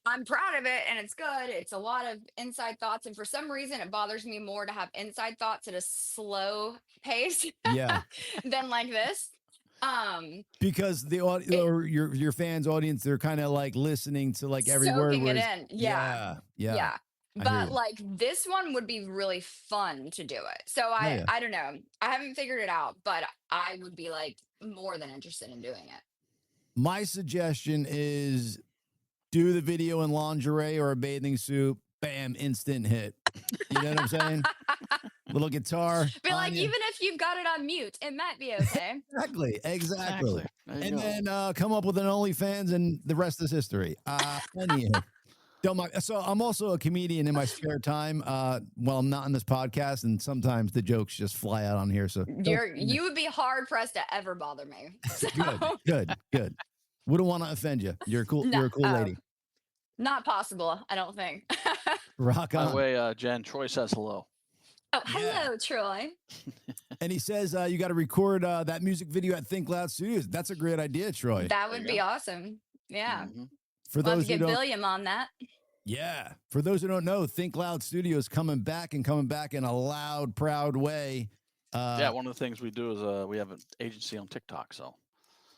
I'm proud of it, and it's good. It's a lot of inside thoughts, and for some reason, it bothers me more to have inside thoughts at a slow pace, than like this. Because the audio or your fans' audience, they're kind of like listening to like every word. Soaking it in. Yeah. But like this one would be really fun to do it. So I don't know. I haven't figured it out, but I would be like more than interested in doing it. My suggestion is do the video in lingerie or a bathing suit. Bam, instant hit. You know what I'm saying? Little guitar. But like, even if you've got it on mute, it might be okay. Exactly. And then come up with an OnlyFans, and the rest is history. Don't mind. So I'm also a comedian in my spare time. While I'm not on this podcast, and sometimes the jokes just fly out on here. So you would be hard pressed to ever bother me. So. Good. Wouldn't want to offend you. You're cool. You're a cool lady. Not possible, I don't think. Rock on. By the way, Jen, Troy says hello. Oh, hello, Troy. And he says you got to record that music video at Think Loud Studios. That's a great idea, Troy. That would be awesome. Yeah. For those who get William on that. Yeah. For those who don't know, Think Loud Studios coming back in a loud, proud way. Yeah, one of the things we do is we have an agency on TikTok. So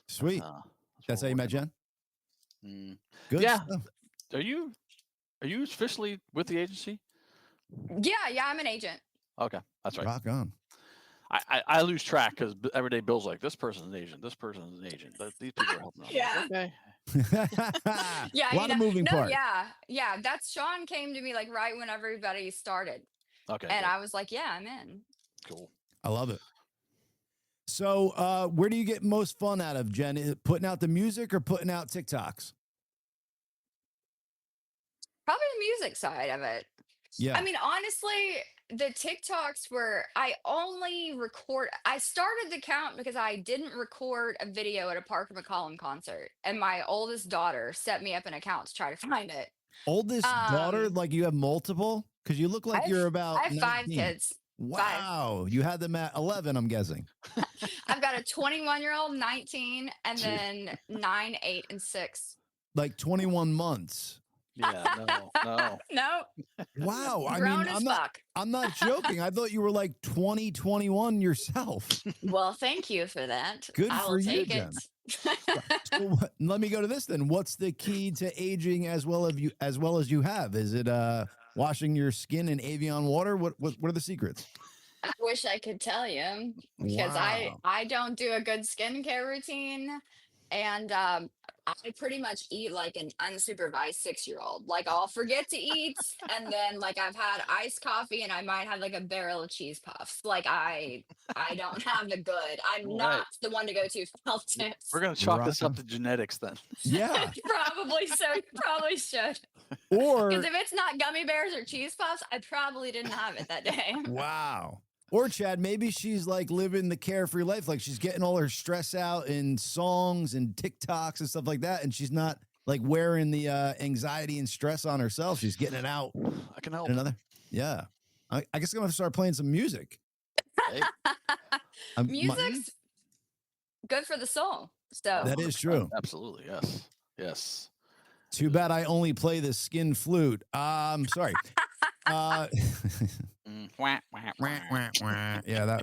sweet. That's how you met Jenn? Good Yeah. stuff. Are you officially with the agency? Yeah, I'm an agent. Okay, that's right. Rock on. I lose track because every day Bill's like, this person's an agent, this person's an agent. These people are helping out. Yeah. Okay. Yeah, a lot of moving parts. Yeah. That's Sean came to me like right when everybody started. Okay. And I was like, yeah, I'm in. Cool. I love it. So where do you get most fun out of, Jenn? Is it putting out the music or putting out TikToks? Probably the music side of it. Yeah. I mean, honestly, the TikToks were I started the count because I didn't record a video at a Parker McCollum concert, and my oldest daughter set me up an account to try to find it. Oldest daughter? Like you have multiple? Because you look like you're about I have 19. 5 kids. Wow. 5. You had them at 11, I'm guessing. I've got a 21-year-old, 19, and then 9, 8, and 6. Like 21 months. Yeah, no. No. Wow. I Grown mean, as fuck. I'm not joking. I thought you were like 20, 21 yourself. Well, thank you for that. Good I for will you, take Jenn. it. So let me go to this then. What's the key to aging as well as you have? Is it washing your skin in Evian water? What are the secrets? I wish I could tell you because Wow. I don't do a good skincare routine, and I pretty much eat like an unsupervised 6-year-old. Like I'll forget to eat, and then like I've had iced coffee, and I might have like a barrel of cheese puffs. Like I don't have the good. I'm not the one to go to for health tips. We're gonna chalk this up to genetics then. Yeah. Probably so. You probably should. Or Because if it's not gummy bears or cheese puffs, I probably didn't have it that day. wow. Or Chad, maybe she's like living the carefree life. Like she's getting all her stress out in songs and TikToks and stuff like that. And she's not like wearing the anxiety and stress on herself. She's getting it out. I can help. Yeah. I guess I'm going to start playing some music. Hey. Music's good for the soul. So That is true. Absolutely. Yes. Too bad I only play the skin flute. Sorry. Yeah,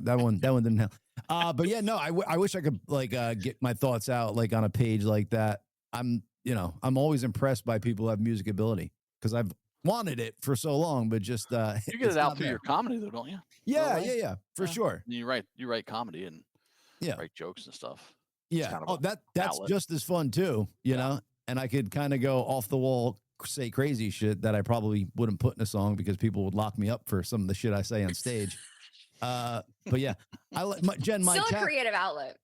that one didn't help. But yeah, no, I wish I could like get my thoughts out like on a page like that. I'm always impressed by people who have music ability because I've wanted it for so long, but just you get it out through your comedy though, don't you? Yeah, for sure. You write comedy and write jokes and stuff. Yeah. Kind of that's outlet. just as fun too, you know. And I could kind of go off the wall, say crazy shit that I probably wouldn't put in a song because people would lock me up for some of the shit I say on stage. But yeah, I like Jenn. Still a creative outlet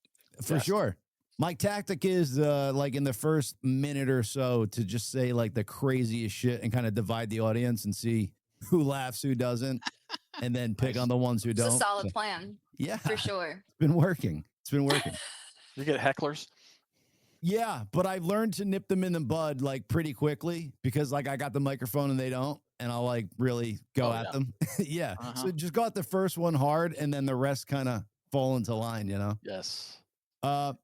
for sure. My tactic is like in the first minute or so to just say like the craziest shit and kind of divide the audience and see who laughs, who doesn't, and then pick on the ones who don't. It's a solid plan. Yeah, for sure. It's been working. You get hecklers. Yeah, but I've learned to nip them in the bud like pretty quickly because like I got the microphone and they don't, and I'll like really go at them. Yeah. So just go at the first one hard and then the rest kind of fall into line, you know? Yes.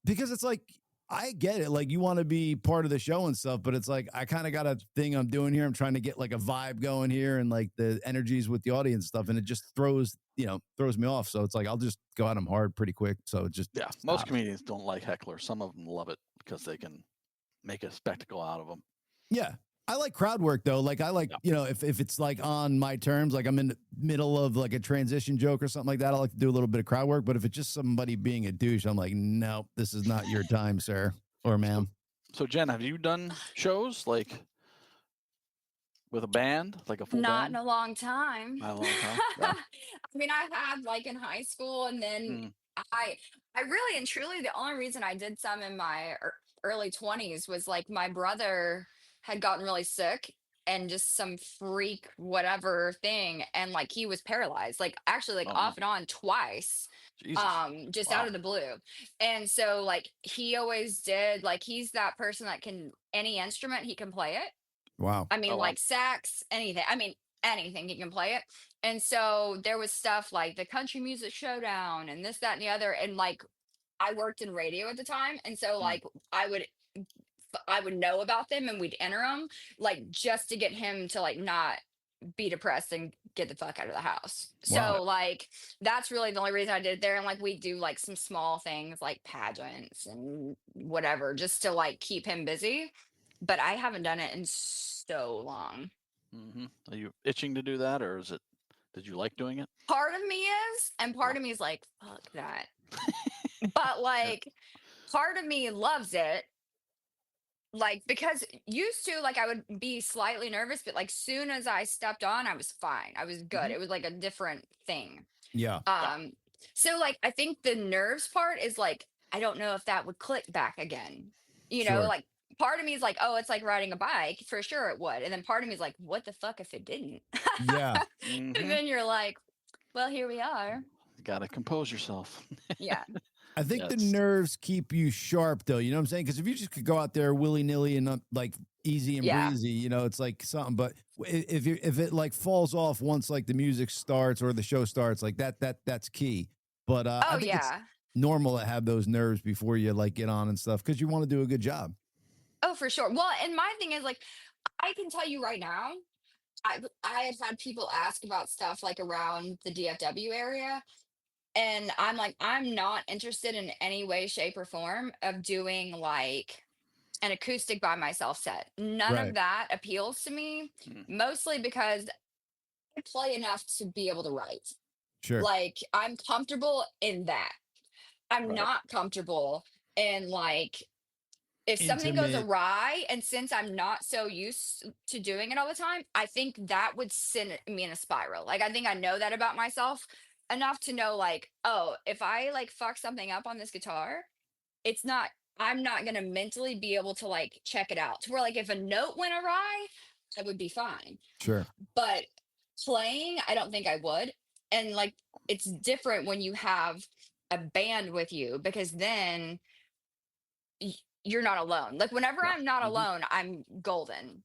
Because it's like, I get it. Like you want to be part of the show and stuff, but it's like, I kind of got a thing I'm doing here. I'm trying to get like a vibe going here and like the energies with the audience stuff. And it just throws me off. So it's like, I'll just go at them hard pretty quick. So just, most comedians don't like hecklers. Some of them love it because they can make a spectacle out of them. Yeah. I like crowd work though. Like I like, if it's like on my terms, like I'm in the middle of like a transition joke or something like that, I like to do a little bit of crowd work. But if it's just somebody being a douche, I'm like, no, this is not your time, sir or ma'am. So Jenn, have you done shows like with a band, like a full Not band? in a long time. Not a long time. Yeah. I mean, I had like in high school, and then I really and truly the only reason I did some in my early 20s was like my brother had gotten really sick and just some freak whatever thing, and like he was paralyzed, like actually like off and on twice. Jesus. Just out of the blue. And so like he always did, like he's that person that can any instrument he can play it. Wow. I mean, like sax, anything. I mean, anything, he can play it. And so there was stuff like the Country Music Showdown and this, that, and the other. And like I worked in radio at the time, and so like I would know about them and we'd enter them like just to get him to like not be depressed and get the fuck out of the house. Wow. So like that's really the only reason I did it there. And like we do like some small things like pageants and whatever just to like keep him busy. But I haven't done it in so long. Are you itching to do that, or did you like doing it? Part of me is, and part of me is like, fuck that. But like part of me loves it. Like because used to like I would be slightly nervous, but like soon as I stepped on, I was fine. I was good. It was like a different thing. Yeah. So like I think the nerves part is like I don't know if that would click back again. You know, Sure. like part of me is like, oh, it's like riding a bike. For sure it would. And then part of me is like, what the fuck if it didn't? Yeah. And then you're like, well, here we are. You gotta compose yourself. Yeah. I think Yeah, the it's- nerves keep you sharp, though. You know what I'm saying? Because if you just could go out there willy nilly and not like easy and Yeah. breezy, you know, it's like something. But if it like falls off once like the music starts or the show starts, like that's key. But I Oh think it's yeah. normal to have those nerves before you like get on and stuff because you want to do a good job. Oh, for sure. Well, and my thing is like, I can tell you right now, I have had people ask about stuff like around the DFW area. And I'm like, I'm not interested in any way, shape, or form of doing like an acoustic by myself set. None Right. of that appeals to me, Mm. mostly because I play enough to be able to write. Sure. Like, I'm comfortable in that. I'm Right. not comfortable in like, if something goes Intimate. awry, and since I'm not so used to doing it all the time, I think that would send me in a spiral. Like I think I know that about myself enough to know like, oh, if I like fuck something up on this guitar, it's not I'm not gonna mentally be able to like check it out. To where like if a note went awry, I would be fine. Sure. But playing, I don't think I would. And like it's different when you have a band with you because then you're not alone. Like whenever Yeah. I'm not alone, I'm golden.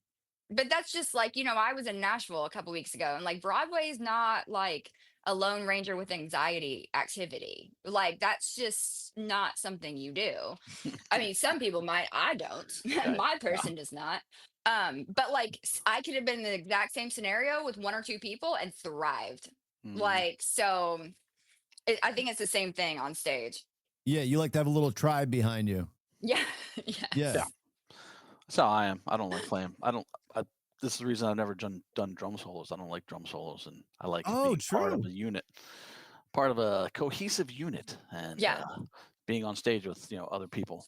But that's just like, you know, I was in Nashville a couple weeks ago and like Broadway is not like a Lone Ranger with anxiety activity. Like that's just not something you do. I mean, some people might, I don't. Right. My person does not. But like I could have been in the exact same scenario with one or two people and thrived. Mhm. Like so I think it's the same thing on stage. Yeah. You like to have a little tribe behind you. Yeah. Yes. Yeah. Yeah. That's how I am. I don't like playing. This is the reason I've never done drum solos. I don't like drum solos, and I like being part of true. a unit, part of a cohesive unit, and Yeah. being on stage with other people.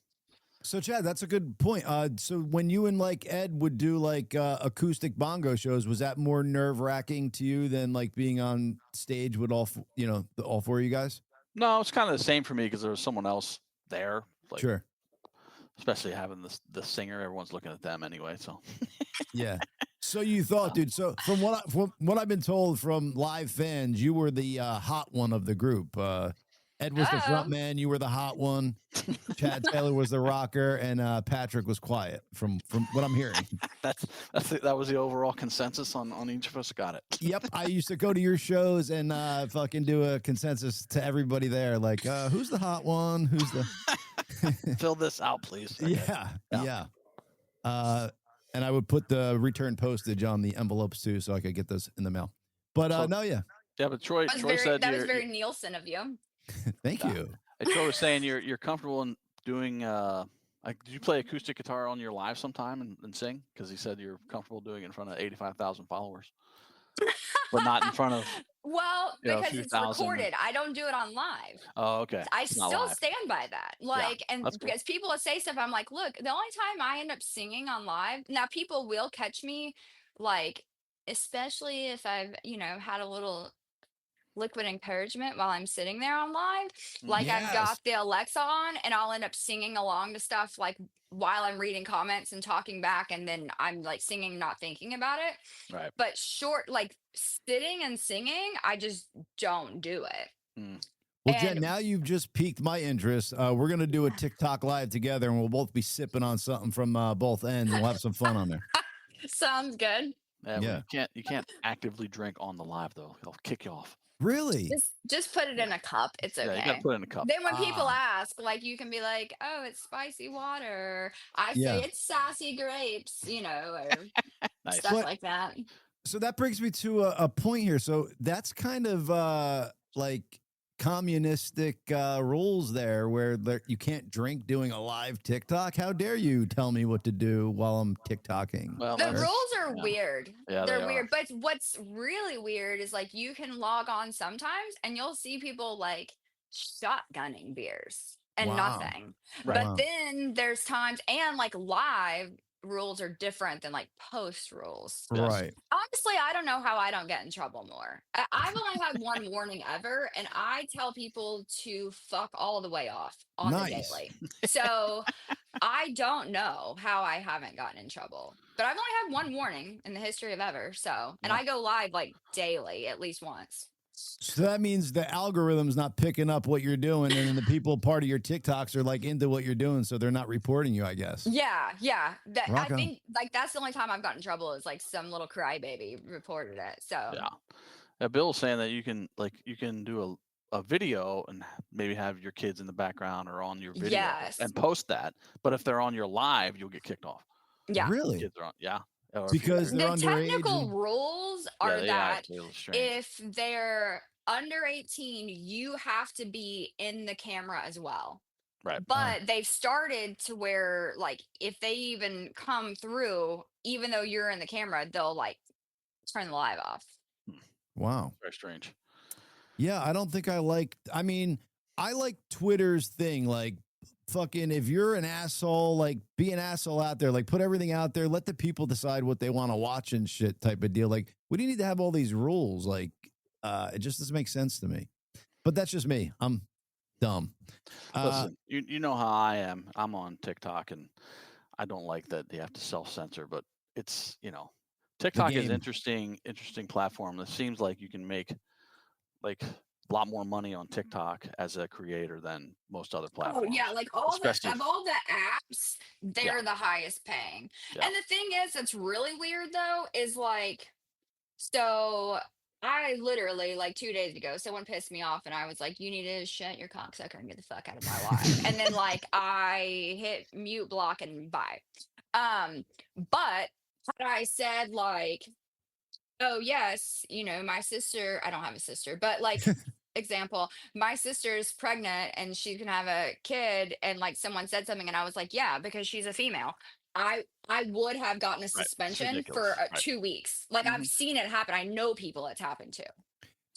So Chad, that's a good point. So when you and like Ed would do like acoustic bongo shows, was that more nerve wracking to you than like being on stage with all all four of you guys? No, it's kind of the same for me because there was someone else there. Like, Sure. especially having the singer, everyone's looking at them anyway. So Yeah. So you thought, dude. So from what I've been told from live fans, you were the hot one of the group. Ed was the front man. You were the hot one. Chad Taylor was the rocker, and Patrick was quiet. From what I'm hearing. that was the overall consensus on each of us. Got it. Yep. I used to go to your shows and fucking do a consensus to everybody there, like who's the hot one? Who's the Fill this out, please. Okay. Yeah. And I would put the return postage on the envelopes too, so I could get those in the mail. But no, yeah. Yeah, but Troy said that was very Nielsen of you. Thank you. Troy was saying you're comfortable in doing. Like, did you play acoustic guitar on your live sometime and sing? Because he said you're comfortable doing it in front of 85,000 followers, but not in front of. Well, a because few it's thousand. recorded. I don't do it on live. Oh, okay. I It's not still live. stand by that. Like, and that's cool. because people will say stuff, I'm like, look, the only time I end up singing on live, now people will catch me, like, especially if I've, had a little liquid encouragement while I'm sitting there on live. Like I've got the Alexa on and I'll end up singing along to stuff like while I'm reading comments and talking back, and then I'm like singing, not thinking about it. Right. But short, like sitting and singing, I just don't do it. Well, Jen, now you've just piqued my interest. We're gonna do a TikTok live together, and we'll both be sipping on something from both ends, and we'll have some fun on there. Sounds good. Yeah. You can't actively drink on the live though. It'll kick you off. Really? Just put it in a cup. It's okay. Yeah, you gotta put it in a cup. Then when people ask, like, you can be like, "Oh, it's spicy water." I say it's sassy grapes, or Nice. stuff like that. So that brings me to a point here. So that's kind of like communistic rules there, where you can't drink doing a live TikTok. How dare you tell me what to do while I'm TikToking? Well, The rules are weird. Yeah, they're weird. But what's really weird is like you can log on sometimes and you'll see people like shotgunning beers and nothing. Right. But then there's times and like live rules are different than like post rules. Right. Honestly, I don't know how I don't get in trouble more. I've only had one warning ever, and I tell people to fuck all the way off on the daily. So I don't know how I haven't gotten in trouble, but I've only had one warning in the history of ever. So, and I go live like daily, at least once. So that means the algorithm's not picking up what you're doing, and then the people part of your TikToks are like into what you're doing, so they're not reporting you, I guess. Yeah. I think like that's the only time I've gotten in trouble is like some little crybaby reported it. So yeah. Bill's saying that you can do a video and maybe have your kids in the background or on your video and post that, but if they're on your live, you'll get kicked off. Yeah, really? Kids are on, because they're the underage technical rules are that strange. If they're under 18, you have to be in the camera as well. Right. But they've started to where like if they even come through, even though you're in the camera, they'll like turn the live off. Wow. Very strange. Yeah, I don't think I like Twitter's thing, like fucking if you're an asshole, like be an asshole out there, like put everything out there, let the people decide what they want to watch and shit type of deal. Like, we do need to have all these rules. Like, it just doesn't make sense to me. But that's just me. I'm dumb. Listen, you know how I am. I'm on TikTok, and I don't like that they have to self-censor, but it's, TikTok is interesting platform. It seems like you can make like a lot more money on TikTok as a creator than most other platforms. Oh yeah, like all the apps, they're the highest paying. Yeah. And the thing is, that's really weird though, is like, so I literally like 2 days ago, someone pissed me off, and I was like, "You need to shut your cocksucker and get the fuck out of my life." And then like I hit mute, block, and bye. But had I said like, "Oh yes, my sister," I don't have a sister, but like. Example, my sister's pregnant and she's gonna have a kid, and like someone said something and I was like, yeah, because she's a female, I would have gotten a suspension for 2 weeks. Like I've seen it happen. I know people it's happened to.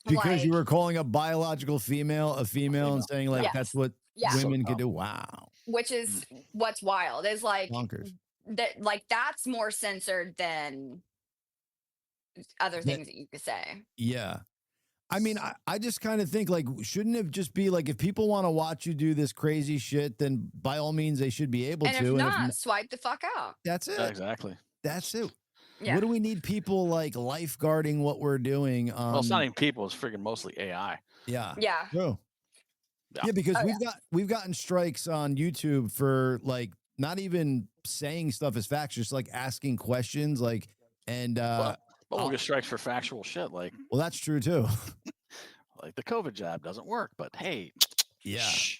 Because you were calling a biological female a female and saying like that's what women could do. Wow. Which is what's wild is like that, like that's more censored than other things that you could say. Yeah. I mean, I just kind of think like, shouldn't it just be like, if people want to watch you do this crazy shit, then by all means they should be able to. And if not, swipe the fuck out. That's it. Yeah, exactly. That's it. Yeah. What do we need people like lifeguarding what we're doing? Well, it's not even people. It's freaking mostly AI. Yeah. Yeah. True. Yeah, because we've gotten strikes on YouTube for like not even saying stuff as facts, just like asking questions, like But we'll get strikes for factual shit. Like, well, that's true too. Like the COVID jab doesn't work, but hey, shh,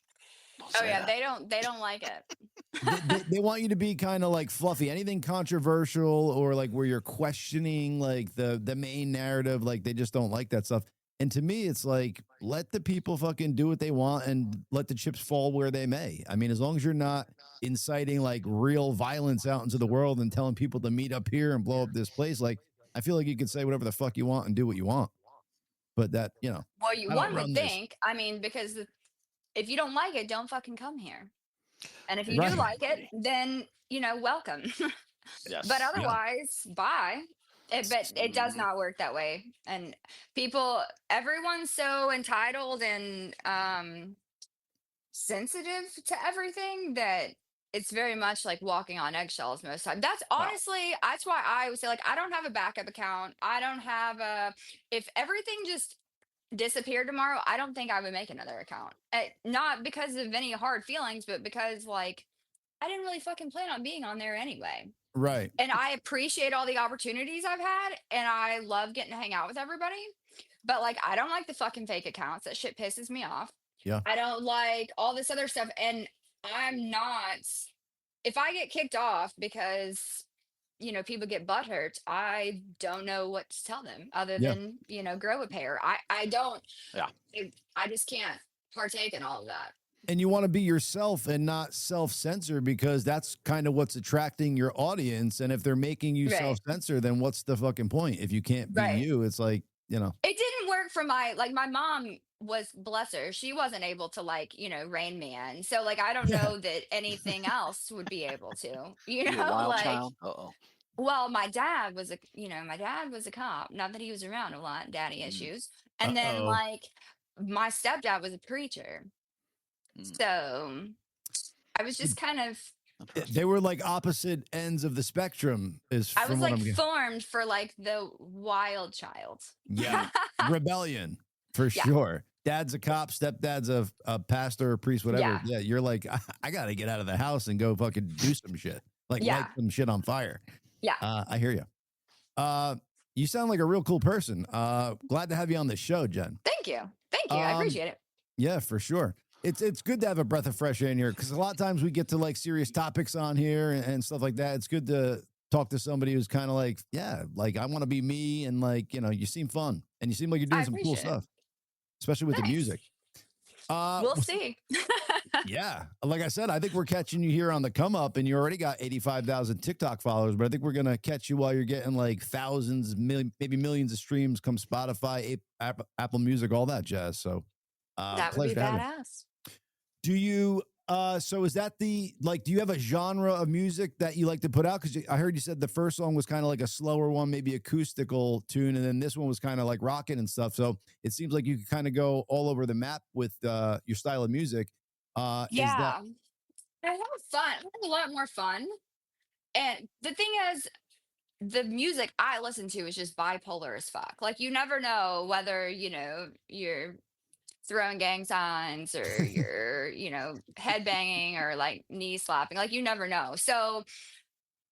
they don't like it. they want you to be kind of like fluffy. Anything controversial or like where you're questioning like the main narrative, like they just don't like that stuff. And to me, it's like, let the people fucking do what they want and let the chips fall where they may. I mean, as long as you're not inciting like real violence out into the world and telling people to meet up here and blow up this place, like. I feel like you can say whatever the fuck you want and do what you want. But that, Well, one would think, I mean, because if you don't like it, don't fucking come here. And if you do like it, then, welcome. Yes. But otherwise, bye. But it does not work that way. And everyone's so entitled and sensitive to everything that it's very much like walking on eggshells most of the time. That's honestly, that's why I would say, like, I don't have a backup account. I don't have if everything just disappeared tomorrow, I don't think I would make another account. Not because of any hard feelings, but because, like, I didn't really fucking plan on being on there anyway. Right. And I appreciate all the opportunities I've had, and I love getting to hang out with everybody. But, like, I don't like the fucking fake accounts. That shit pisses me off. Yeah. I don't like all this other stuff. And I'm not, if I get kicked off because, people get butthurt, I don't know what to tell them other than, grow a pair. I don't, Yeah. I just can't partake in all of that. And you want to be yourself and not self-censor, because that's kind of what's attracting your audience. And if they're making you self-censor, then what's the fucking point? If you can't be you, it's like, It didn't work for my mom was, bless her, she wasn't able to rein me in. So I don't know that anything else would be able to, You a wild child? Well, my dad was a cop. Not that he was around a lot, daddy issues. And then my stepdad was a preacher. So I was just kind of, they were like opposite ends of the spectrum. I was formed for the wild child. Yeah. Rebellion for sure. Dad's a cop, stepdad's a pastor or priest, whatever. Yeah. You're like, I got to get out of the house and go fucking do some shit. Light some shit on fire. Yeah. I hear you. You sound like a real cool person. Glad to have you on the show, Jen. Thank you. I appreciate it. Yeah, for sure. It's good to have a breath of fresh air in here, because a lot of times we get to serious topics on here and stuff like that. It's good to talk to somebody who's kind of I want to be me, and you seem fun and you seem like you're doing some cool stuff, especially with the music. We'll see. Yeah. Like I said, I think we're catching you here on the come up, and you already got 85,000 TikTok followers, but I think we're going to catch you while you're getting thousands, maybe millions of streams come Spotify, Apple Music, all that jazz. So that would be badass. Do you, so is that do you have a genre of music that you like to put out? Because I heard you said the first song was kind of a slower one, maybe acoustical tune, and then this one was kind of rocking and stuff. So it seems like you could kind of go all over the map with your style of music. I have fun. I have a lot more fun. And the thing is, the music I listen to is just bipolar as fuck. You never know whether, you're throwing gang signs or you're, head banging or knee slapping. You never know. So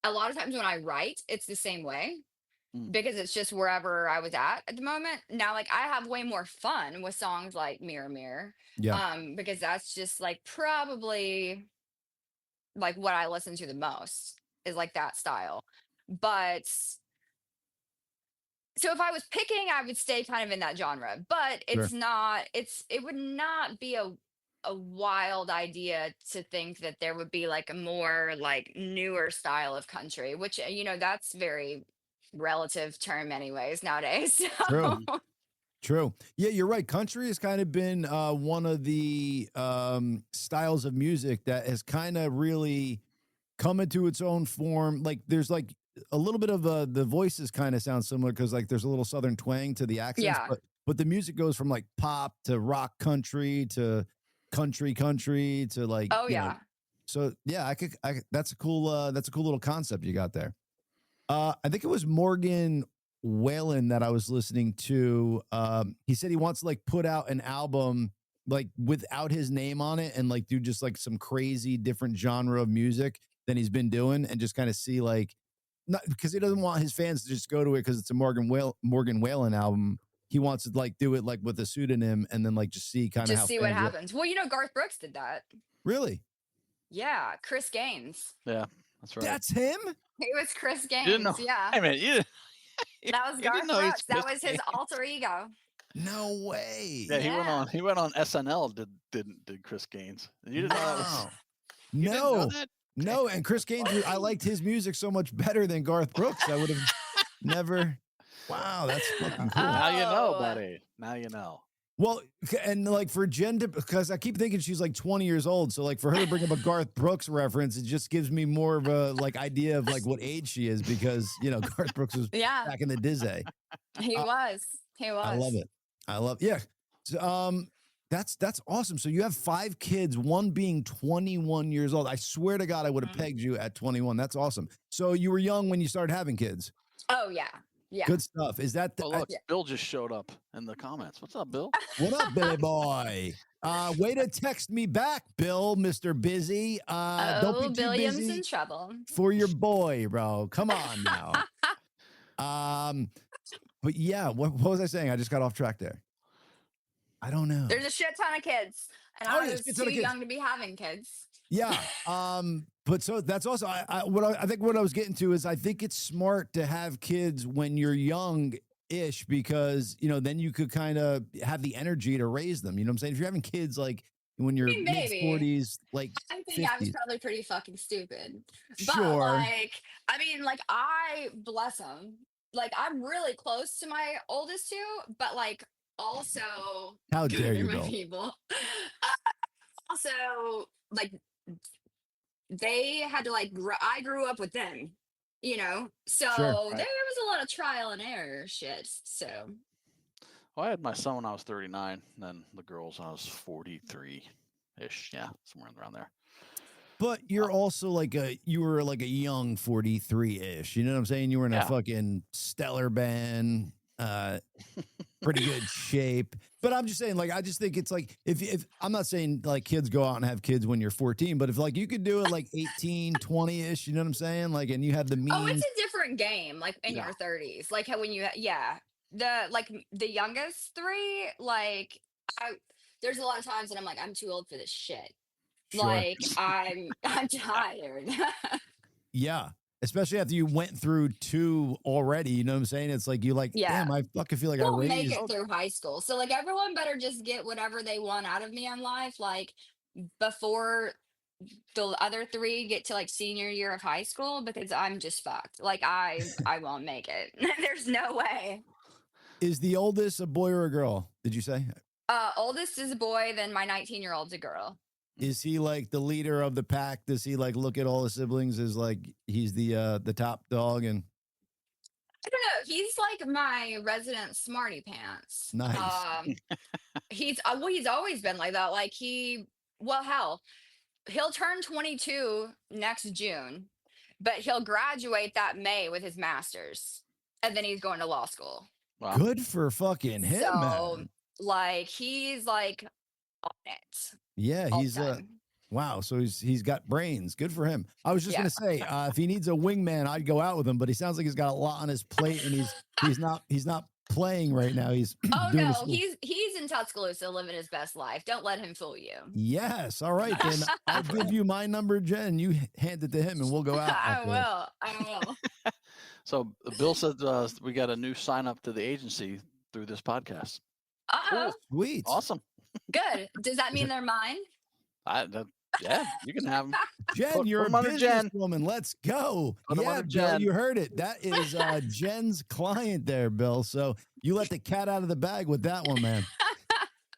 a lot of times when I write, it's the same way because it's just wherever I was at the moment. Now, I have way more fun with songs like Mirror Mirror. Yeah. Because that's just probably what I listen to the most is that style. But so if I was picking, I would stay kind of in that genre, but it's not, it would not be a wild idea to think that there would be a more newer style of country, which, that's very relative term anyways nowadays. So. True. Yeah, you're right. Country has kind of been one of the styles of music that has kind of really come into its own form. There's a little bit of the voices kind of sound similar, because there's a little Southern twang to the accents, but the music goes from pop to rock country to country to oh yeah. So yeah, that's a cool little concept you got there. I think it was Morgan Whalen that I was listening to. He said he wants to put out an album without his name on it, and do just some crazy different genre of music than he's been doing, and just kind of see not because he doesn't want his fans to just go to it because it's a Morgan Whalen album. He wants to do it with a pseudonym, and then just see kind of see what happens. Well, Garth Brooks did that. Really? Yeah, Chris Gaines. Yeah, that's right. That's him. He was Chris Gaines. You didn't know. Yeah. Hey man, that was Garth Brooks. That was his alter ego. No way. Yeah, he went on SNL. Did Chris Gaines? You didn't know that was. No. Didn't know that? No, and Chris Gaines, I liked his music so much better than Garth Brooks. I would have never. Wow, that's fucking cool. Now you know, buddy. Now you know. Well, and for Jen, because I keep thinking she's 20 years old, so for her to bring up a Garth Brooks reference, it just gives me more of a idea of what age she is, because Garth Brooks was back in the Dizzy. He was. I love it. Yeah. So, that's awesome. So you have 5 kids, one being 21 years old. I swear to God, I would have pegged you at 21. That's awesome. So you were young when you started having kids. Oh yeah. Yeah. Good stuff. Is that look, Bill just showed up in the comments. What's up, Bill? What up, Billy boy? Way to text me back, Bill, Mr. Busy. Don't be too William's busy in trouble. for your boy, bro. Come on now. But yeah, what was I saying? I just got off track there. I don't know. There's a shit ton of kids, and I was too young to be having kids. Yeah. But so that's also I think what I was getting to is I think it's smart to have kids when you're young-ish because then you could kind of have the energy to raise them. You know what I'm saying? If you're having kids like when you're mid maybe. 40s, like I think 50s. I was probably pretty fucking stupid. Sure. But I bless them. Like I'm really close to my oldest two, but like also How dare you, my Bill? people. Also, like they had to I grew up with them, so Sure. Right. there was a lot of trial and error shit. So Well, I had my son when I was 39, and then the girls when I was 43-ish. Yeah, somewhere around there. But you're also you were like a young 43-ish. You know what I'm saying? You were in a fucking stellar band, pretty good shape. But I'm just saying, I just think it's like if I'm not saying like kids go out and have kids when you're 14, but if you could do it like 18, 20-ish, you know what I'm saying? And you had the means. Oh, it's a different game, like in your 30s. Like how when you the youngest three, there's a lot of times that I'm like, I'm too old for this shit. Sure. Like I'm tired. Yeah. Especially after you went through 2 already, you know what I'm saying? It's like damn, I fucking feel like I raised. Make it through high school. So everyone better just get whatever they want out of me in life, before the other 3 get to senior year of high school, because I'm just fucked. I won't make it. There's no way. Is the oldest a boy or a girl? Did you say? Oldest is a boy, then my 19-year-old's a girl. Is he the leader of the pack? Does he look at all the siblings as he's the top dog? And I don't know. He's my resident smarty pants. Nice. He's always been like that. Hell, he'll turn 22 next June, but he'll graduate that May with his master's, and then he's going to law school. Wow. Good for fucking him, So, man. he's on it. Yeah, all he's the time. wow. So he's got brains. Good for him. I was just gonna say, if he needs a wingman, I'd go out with him. But he sounds like he's got a lot on his plate, and he's not playing right now. He's doing no, he's in Tuscaloosa living his best life. Don't let him fool you. Yes. All right, then I'll give you my number, Jen. You hand it to him, and we'll go out. I will. So Bill said we got a new sign up to the agency through this podcast. Cool. Sweet. Awesome. Good. Does that mean they're mine? Yeah, you can have them. Jen, you're a businesswoman. Let's go. Yeah, Bill, you heard it. That is Jen's client there, Bill. So you let the cat out of the bag with that one, man.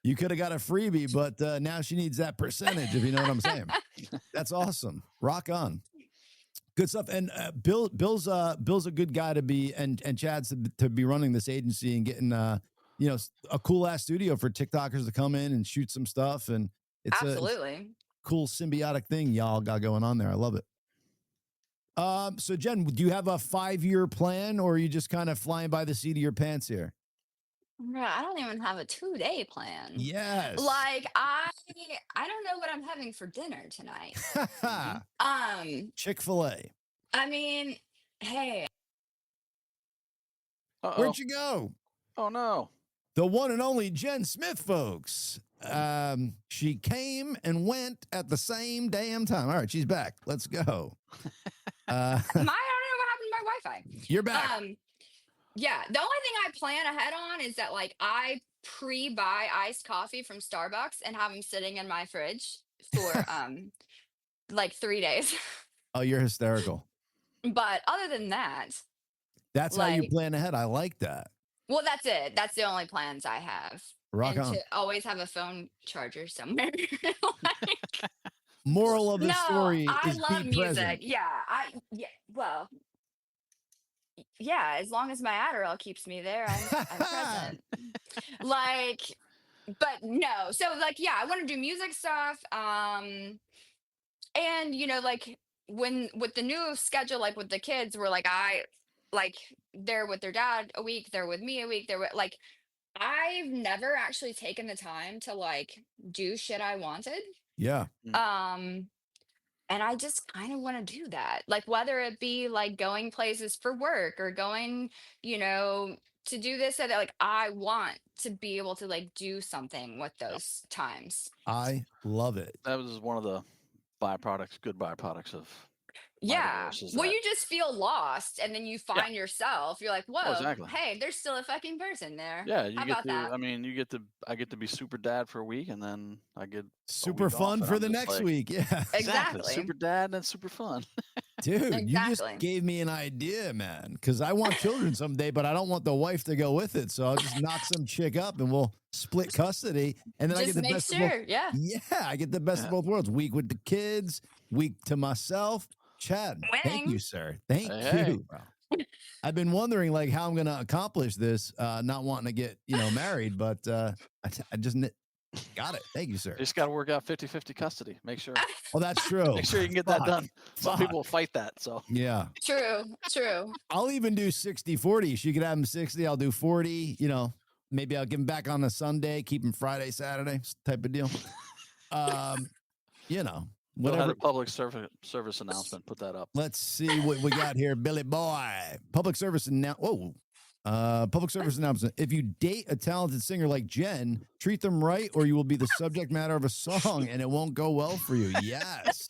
You could have got a freebie, but now she needs that percentage, if you know what I'm saying. That's awesome. Rock on. Good stuff. And Bill's a good guy to be, and Chad's to be running this agency and getting a cool ass studio for TikTokers to come in and shoot some stuff. And it's absolutely a cool symbiotic thing y'all got going on there. I love it. So Jen, do you have a 5-year plan, or are you just kind of flying by the seat of your pants here? I don't even have a 2-day plan. Yes. I don't know what I'm having for dinner tonight. Chick-fil-A. I mean, hey. Where'd you go? Oh no. The one and only Jenn Smith, folks. She came and went at the same damn time. All right, she's back. Let's go. I don't know what happened to my Wi-Fi. You're back. Yeah, the only thing I plan ahead on is that I pre-buy iced coffee from Starbucks and have them sitting in my fridge for 3 days. Oh, you're hysterical. But other than that, that's how you plan ahead. I like that. Well, that's it. That's the only plans I have. Rock on. To always have a phone charger somewhere. Moral of the story is I love be music. present. Well, as long as my Adderall keeps me there, I'm present. But no. So I want to do music stuff. And when with the new schedule, with the kids, we're they're with their dad a week, they're with me a week, I've never actually taken the time to do shit I wanted. Yeah. And I just kind of want to do that. Whether it be going places for work or going, to do this or that, I want to be able to do something with those times. I love it. That was one of the byproducts, good byproducts of Yeah. divorce is Well, that. you just feel lost, and then you find yourself. You're like, whoa, exactly. hey, there's still a fucking person there. Yeah, you How get about to. that? I mean, I get to be super dad for a week, and then I get super fun for the next week. Yeah, Exactly. super dad, and then super fun. dude, you just Exactly. gave me an idea, man. Because I want children someday, but I don't want the wife to go with it. So I'll just knock some chick up, and we'll split custody, and then I get Just the make best of both. sure. Yeah. Yeah, I get the best of both worlds. Week with the kids, week to myself. Chad, thank you, Winning. sir. Thank Hey. you, bro. I've been wondering like how I'm gonna accomplish this, not wanting to get married, but I just got it. Thank you, sir. You just got to work out 50-50 custody. Make sure. Oh, that's true. Make sure you can get that Fuck. done. Some Fuck. people will fight that. So Yeah. True. I'll even do 60-40. She could have him 60. I'll do 40. Maybe I'll give him back on a Sunday, keep him Friday, Saturday type of deal. we'll have Whatever. a public service announcement. Put that up. Let's see what we got here, Billy boy. Public service public service announcement. If you date a talented singer like Jenn, treat them right, or you will be the subject matter of a song, and it won't go well for you. Yes,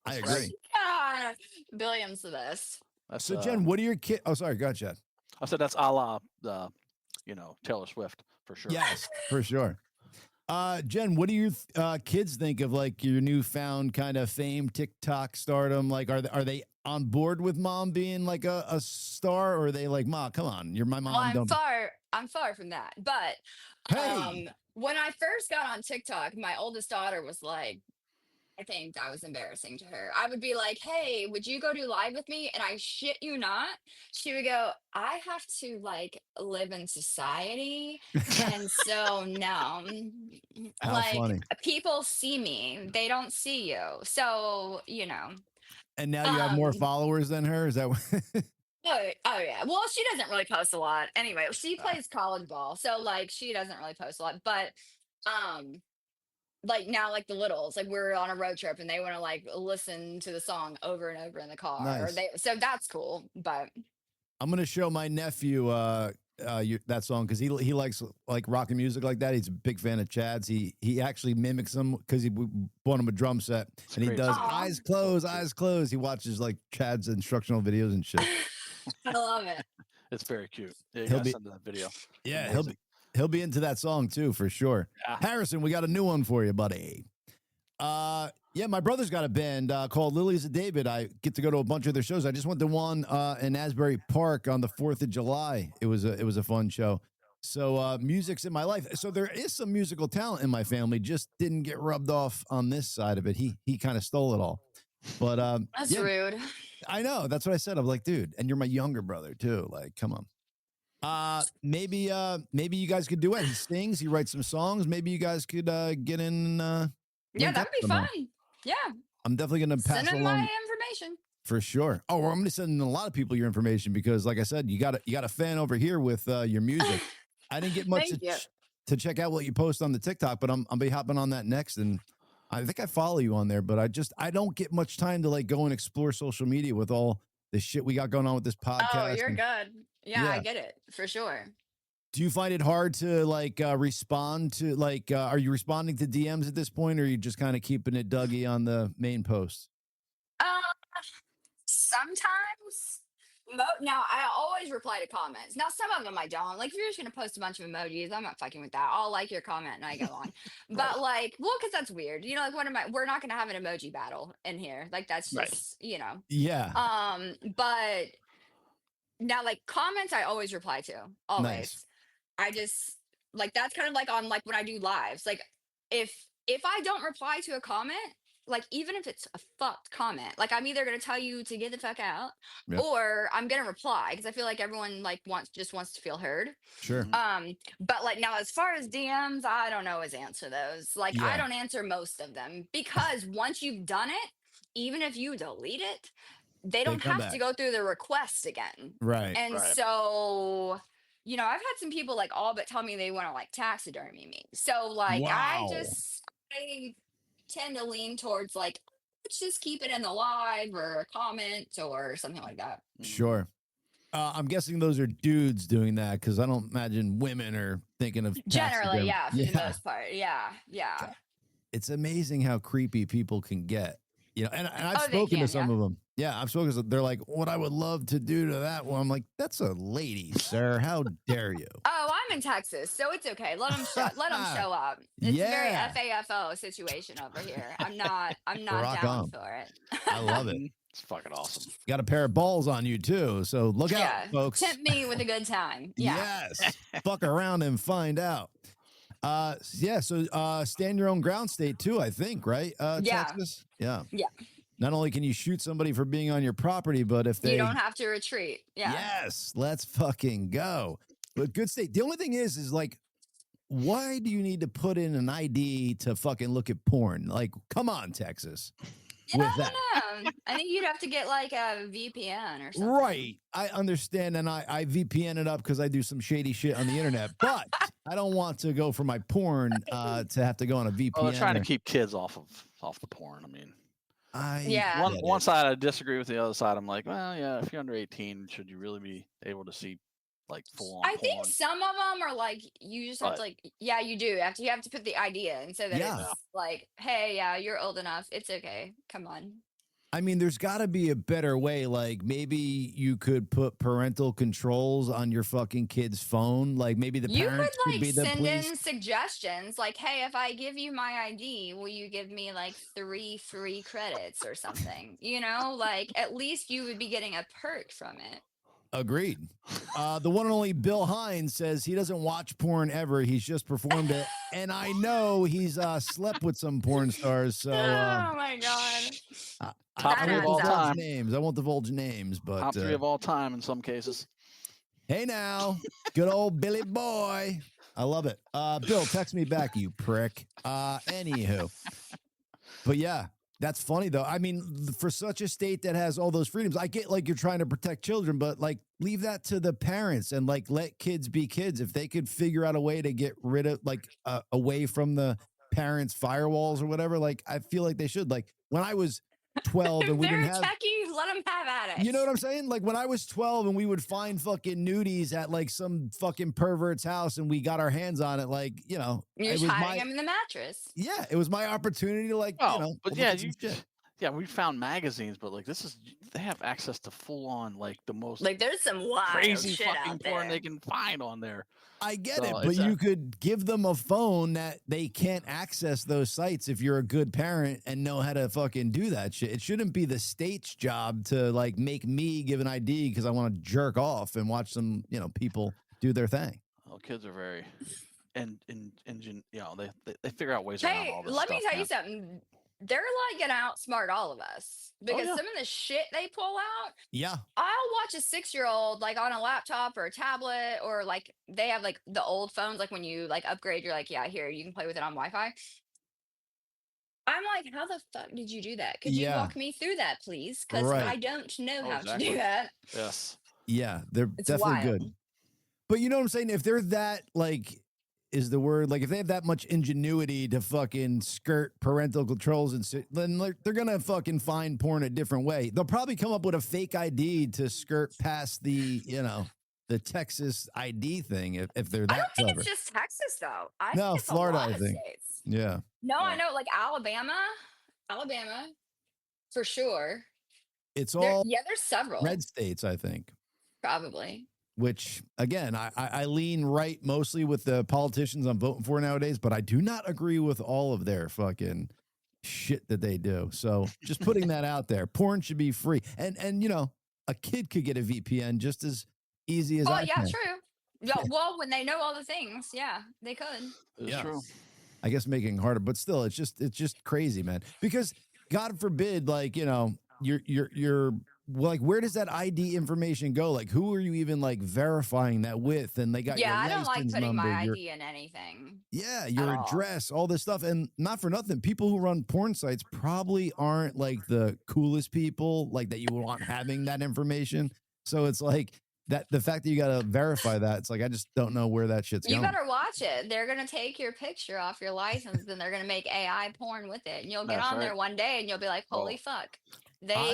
I agree. God, Billiam's the best. That's, So, Jenn, what are your kids? Oh, sorry, go ahead, Chad. I said that's a la, Taylor Swift for sure. Yes, for sure. Jenn, what do your kids think of like your newfound kind of fame, TikTok stardom? Like, are they on board with mom being like a star, or are they like, Ma, come on, you're my mom? Well, I'm far from that. But Hey. when I first got on TikTok, my oldest daughter was like, I think that was embarrassing to her. I would be like, hey, would you go do live with me? And I shit you not, she would go, I have to like live in society. And so no, How like funny. people see me, they don't see you. So, And now you have more followers than her? Is that what? Oh yeah. Well, she doesn't really post a lot. Anyway, she plays college ball. So like she doesn't really post a lot. But like now, like the littles, like we're on a road trip and they want to like listen to the song over and over in the car. Nice. So that's cool. But I'm gonna show my nephew that song because he likes like rocking music like that. He's a big fan of Chad's. He actually mimics them because we bought him a drum set and he great. does Aw. eyes closed. He watches like Chad's instructional videos and shit. I love it. It's very cute. Yeah, you He'll gotta be- send that video. Yeah, Amazing. he'll be into that song too for sure. Yeah. Harrison, we got a new one for you, buddy. Yeah, my brother's got a band called Lilies of David. I get to go to a bunch of their shows. I just went to one in Asbury Park on the 4th of July. It was a fun show. So music's in my life. So there is some musical talent in my family. Just didn't get rubbed off on this side of it. He kind of stole it all. But That's yeah, rude. I know. That's what I said. I'm like, dude, and you're my younger brother too. Like, come on. Maybe you guys could do it. He sings. He writes some songs. Maybe you guys could get in. Yeah, link that up would be somehow. fun. Yeah. I'm definitely going to pass Send them along my information. for sure. Oh, well, I'm going to send a lot of people your information because, like I said, you got a fan over here with your music. I didn't get much Thank you. to check out what you post on the TikTok, but I'll be hopping on that next. And I think I follow you on there, but I don't get much time to like go and explore social media with all the shit we got going on with this podcast. Oh, you're and- good. Yeah, Yeah. I get it for sure. Do you find it hard to like respond to like, are you responding to DMs at this point, or are you just kind of keeping it Dougie on the main post? Sometimes. Now, I always reply to comments. Now, some of them I don't. Like, if you're just going to post a bunch of emojis, I'm not fucking with that. I'll like your comment and I go on. But, like, well, because that's weird. Like, we're not going to have an emoji battle in here. Like, that's just, Right. Yeah. But now, like, comments I always reply to. Always. Nice. I just, like, that's kind of like on, like, when I do lives. Like, if I don't reply to a comment, like, even if it's a fucked comment, like, I'm either going to tell you to get the fuck out, Yep. or I'm going to reply because I feel like everyone like wants to feel heard. Sure. But like now, as far as DMs, I don't always answer those. Like, I Yeah. don't answer most of them because once you've done it, even if you delete it, they don't come have to back. go through the request again. Right. And Right. so, I've had some people like all but tell me they want to like taxidermy me. So like, Wow. I tend to lean towards like, let's just keep it in the live or a comment or something like that. Sure. I'm guessing those are dudes doing that because I don't imagine women are thinking of Generally, taxidermy. yeah, for the most part. Yeah. Okay. it's amazing how creepy people can get. You know, and I've spoken to some of them. Yeah, I've spoken to. They're like, what I would love to do to that one. I'm like, that's a lady, sir. How dare you? Oh, I'm in Texas, so it's okay. Let them show up. It's a very FAFO situation over here. I'm not down for it. I love it. It's fucking awesome. Got a pair of balls on you too, so look out, folks. Tempt me with a good time. Yeah. Yes. Fuck around and find out. So stand your own ground state too, I think, right? Texas? Yeah. Yeah. Not only can you shoot somebody for being on your property, but if they... You don't have to retreat. Yeah. Yes, let's fucking go. But good state. The only thing is like, why do you need to put in an ID to fucking look at porn? Like, come on, Texas. Yeah, I don't know. I think you'd have to get like a VPN or something. Right. I understand. And I VPN it up because I do some shady shit on the internet. But I don't want to go for my porn to have to go on a VPN. Well, they're trying to keep kids off the porn. I mean, one side I disagree with, the other side I'm like, well, yeah, if you're under 18, should you really be able to see like full on? I think some of them are like, you just have to like, yeah, you do you have to put the ID in so that it's like, hey, yeah, you're old enough, it's okay, come on. I mean, there's got to be a better way. Like maybe you could put parental controls on your fucking kid's phone. Like maybe the parents could be the send in suggestions. Like, hey, if I give you my ID, will you give me like 3 free credits or something? You know, like at least you would be getting a perk from it. Agreed. The one and only Bill Hines says he doesn't watch porn ever. He's just performed it. And I know he's slept with some porn stars. So, oh my God. Top 3 of all time. I won't divulge names, but top 3 of all time in some cases. Hey now, good old Billy boy. I love it. Bill, text me back, you prick. Anywho. But yeah. That's funny, though. I mean, for such a state that has all those freedoms, I get like you're trying to protect children, but like leave that to the parents and like let kids be kids. If they could figure out a way to get rid of like away from the parents' firewalls or whatever, like I feel like they should. Like when I was 12 and we didn't have techie, let them have at it. You know what I'm saying? Like when I was 12 and we would find fucking nudies at like some fucking pervert's house and we got our hands on it, like, you know, you're just hiding them in the mattress. Yeah, it was my opportunity to like, you know, but we found magazines, but like they have access to full on like the most like there's some wild crazy shit fucking out there. porn they can find on there. I get it, but you could give them a phone that they can't access those sites if you're a good parent and know how to fucking do that shit. It shouldn't be the state's job to like make me give an ID because I want to jerk off and watch some, you know, people do their thing. Well, kids are very they figure out ways around all this let stuff, me tell you something. They're like gonna outsmart all of us because some of the shit they pull out. Yeah. I'll watch a 6-year-old like on a laptop or a tablet, or like they have like the old phones, like when you like upgrade, you're like, yeah, here, you can play with it on Wi-Fi. I'm like, how the fuck did you do that? Could you walk me through that, please? Because I don't know how to do that. Yes. Yeah, they're definitely good. But you know what I'm saying? If they're that like is the word, like if they have that much ingenuity to fucking skirt parental controls and then they're gonna fucking find porn a different way. They'll probably come up with a fake ID to skirt past the, you know, the Texas ID thing if they're that I don't think clever. it's just Texas though. I no, think it's Florida, a lot I think. of states. Yeah. No, I know like Alabama for sure. It's all there's several red states, I think. Probably. Which, again, I lean right mostly with the politicians I'm voting for nowadays, but I do not agree with all of their fucking shit that they do. So just putting that out there. Porn should be free. And you know, a kid could get a VPN just as easy as I can. True. Yeah, well, when they know all the things, yeah, they could. It's true. I guess making it harder, but still, it's just crazy, man. Because God forbid, like, you know, you're like, where does that ID information go? Like, who are you even like verifying that with? And they got your I don't like license putting number, my ID in anything. Yeah, your address, all this stuff. And not for nothing, people who run porn sites probably aren't like the coolest people, like that you want having that information. So it's like that the fact that you got to verify that, it's like, I just don't know where that shit's going. You better watch it. They're going to take your picture off your license and they're going to make AI porn with it. And you'll get on there one day and you'll be like, holy fuck. That's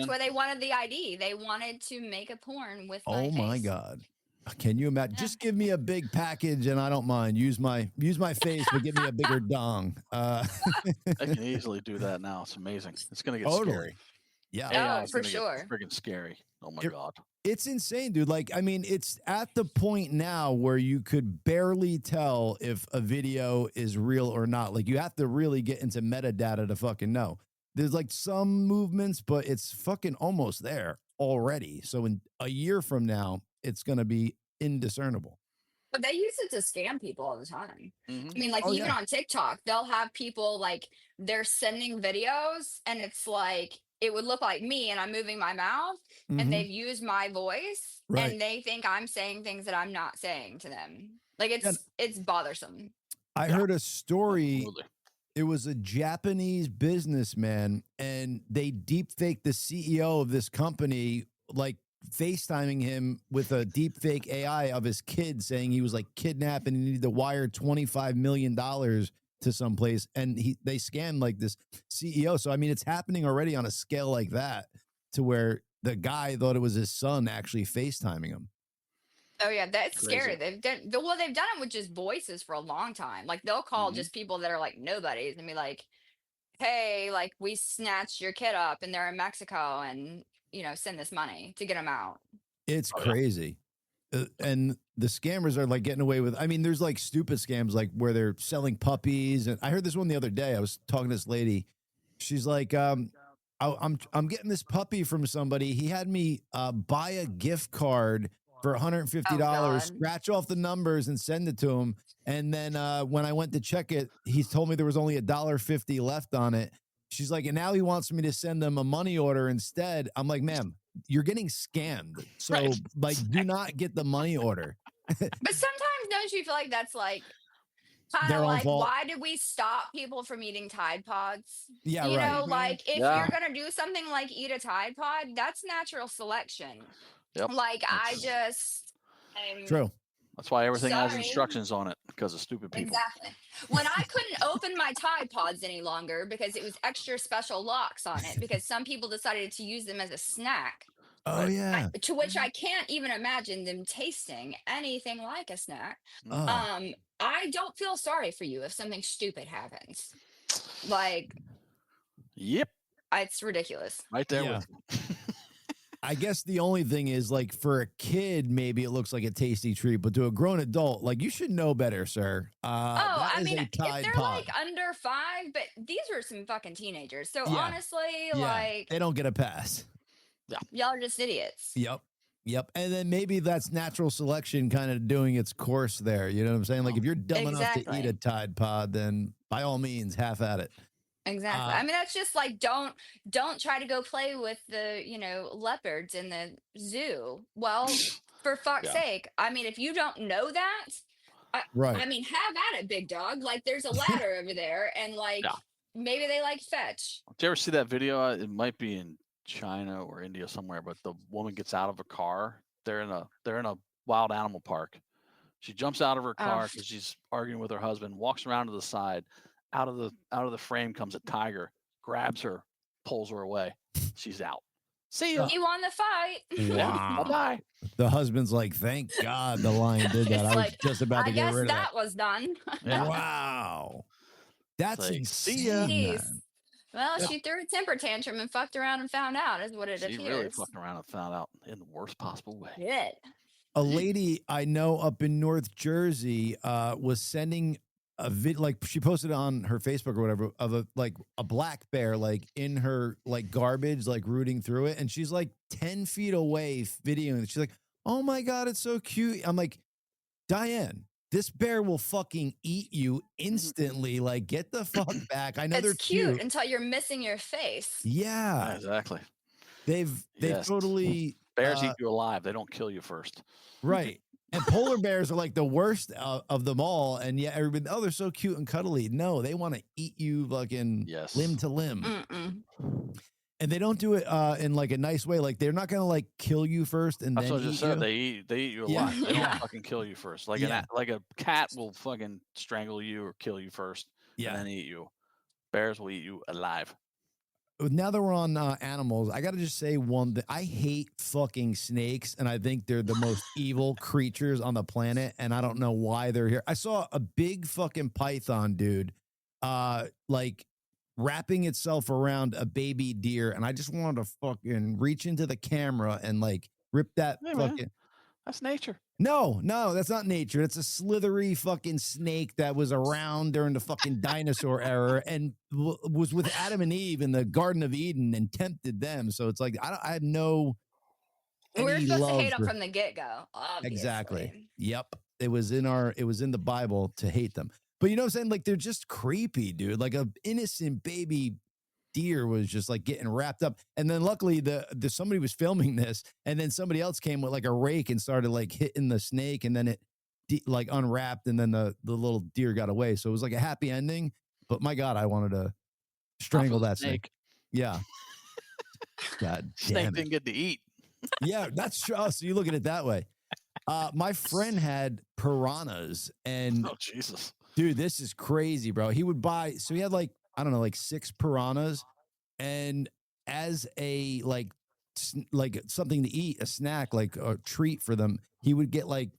why they wanted the ID. They wanted to make a porn with my face. My God. Can you imagine? Yeah. Just give me a big package, and I don't mind. Use my face, but give me a bigger dong. I can easily do that now. It's amazing. It's gonna get scary. Yeah. AI Oh, is for gonna sure. get freaking scary. Oh my god. It's insane, dude. Like, I mean, it's at the point now where you could barely tell if a video is real or not. Like, you have to really get into metadata to fucking know. There's like some movements, but it's fucking almost there already. So in a year from now, it's going to be indiscernible. But they use it to scam people all the time. Mm-hmm. I mean, like even on TikTok, they'll have people like they're sending videos and it's like it would look like me and I'm moving my mouth and they've used my voice and they think I'm saying things that I'm not saying to them. Like it's bothersome. I heard a story. Absolutely. It was a Japanese businessman, and they deep faked the CEO of this company, like FaceTiming him with a deep fake AI of his kid, saying he was like kidnapped and he needed to wire $25 million to someplace, and they scammed like this CEO. So I mean, it's happening already on a scale like that, to where the guy thought it was his son actually FaceTiming him. Oh yeah, that's Crazy. scary. They've done it with just voices for a long time. Like they'll call just people that are like nobodies and be like, "Hey, like we snatched your kid up and they're in Mexico, and send this money to get them out." It's crazy. And the scammers are like getting away with, I mean, there's like stupid scams, like where they're selling puppies. And I heard this one the other day. I was talking to this lady. She's like, I'm getting this puppy from somebody. He had me buy a gift card for $150, scratch off the numbers and send it to him. And then when I went to check it, he told me there was only $1.50 left on it. She's like, and now he wants me to send him a money order instead. I'm like, ma'am, you're getting scammed. So like, do not get the money order. But sometimes don't you feel like that's like kind of like, why did we stop people from eating Tide Pods? Yeah, you right. know, like if you're gonna do something like eat a Tide Pod, that's natural selection. Yep. Like I just true. That's why everything has instructions on it, because of stupid people. Exactly. When I couldn't open my Tide Pods any longer because it was extra special locks on it because some people decided to use them as a snack. Oh yeah. To which I can't even imagine them tasting anything like a snack. I don't feel sorry for you if something stupid happens. Like, yep, it's ridiculous. Right there with you. I guess the only thing is, like, for a kid, maybe it looks like a tasty treat, but to a grown adult, like, you should know better, sir. I mean, if they're like under 5, but these are some fucking teenagers. So honestly, like, they don't get a pass. Yeah, y'all are just idiots. Yep. And then maybe that's natural selection kind of doing its course there. You know what I'm saying? Like, if you're dumb enough to eat a Tide Pod, then by all means, have at it. Exactly. I mean, that's just like don't try to go play with the leopards in the zoo. Well, for fuck's sake. I mean, if you don't know that, I mean, have at it, big dog. Like, there's a ladder over there, and like maybe they like fetch. Did you ever see that video? It might be in China or India somewhere, but the woman gets out of a car. They're in a wild animal park. She jumps out of her car because she's arguing with her husband. Walks around to the side. Out of the frame comes a tiger, grabs her, pulls her away. She's out. See ya. He won the fight. Wow. Bye-bye. The husband's like, thank God the lion did that. I was just about to get rid of that. That was done. Yeah. Wow. That's like, insane. Well, she threw a temper tantrum and fucked around and found out, is what it appears. She really fucked around and found out in the worst possible way. Good. A lady I know up in North Jersey was sending a like she posted on her Facebook or whatever of a black bear like in her like garbage, like rooting through it, and she's like 10 feet away videoing it. She's like, oh my God, it's so cute. I'm like, Diane, this bear will fucking eat you instantly. Like, get the fuck back. I know they're cute until you're missing your face. Yeah, exactly. They've totally bears eat you alive. They don't kill you first. Right. And polar bears are like the worst of them all. And yet everybody, they're so cute and cuddly. No, they want to eat you fucking limb to limb. And they don't do it in like a nice way. Like, they're not going to like kill you first. And that's then what I just said. They eat you alive. They don't fucking kill you first. Like like a cat will fucking strangle you or kill you first. And then eat you. Bears will eat you alive. now that we're on animals, I got to just say one that I hate fucking snakes, and I think they're the most evil creatures on the planet, and I don't know why they're here. I saw a big fucking python, dude, like wrapping itself around a baby deer, and I just wanted to fucking reach into the camera and like rip that fucking. Man, that's nature. No, that's not nature. It's a slithery fucking snake that was around during the fucking dinosaur era and was with Adam and Eve in the Garden of Eden and tempted them. So it's like I have no. We're supposed to hate them from the get-go. Obviously. Exactly. Yep. It was in the Bible to hate them. But you know what I'm saying? Like they're just creepy, dude. Like a innocent baby deer was just like getting wrapped up, and then luckily the somebody was filming this, and then somebody else came with like a rake and started like hitting the snake, and then it like unwrapped, and then the little deer got away. So it was like a happy ending. But my God, I wanted to strangle that snake. Yeah. God damn snake it. didn't get to eat. Yeah, that's true. Oh, so you look at it that way. My friend had piranhas, and oh Jesus, dude, this is crazy, bro. He would buy, so he had like, I don't know, like 6 piranhas, and as a like something to eat, a snack, like a treat for them, he would get like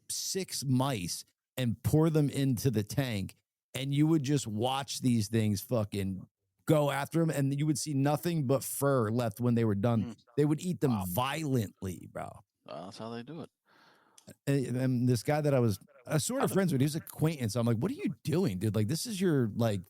6 mice and pour them into the tank, and you would just watch these things fucking go after them, and you would see nothing but fur left when they were done. They would eat them violently, bro. That's how they do it. And this guy that I was sort of friends with, he was an acquaintance. I'm like, what are you doing, dude? Like, this is your like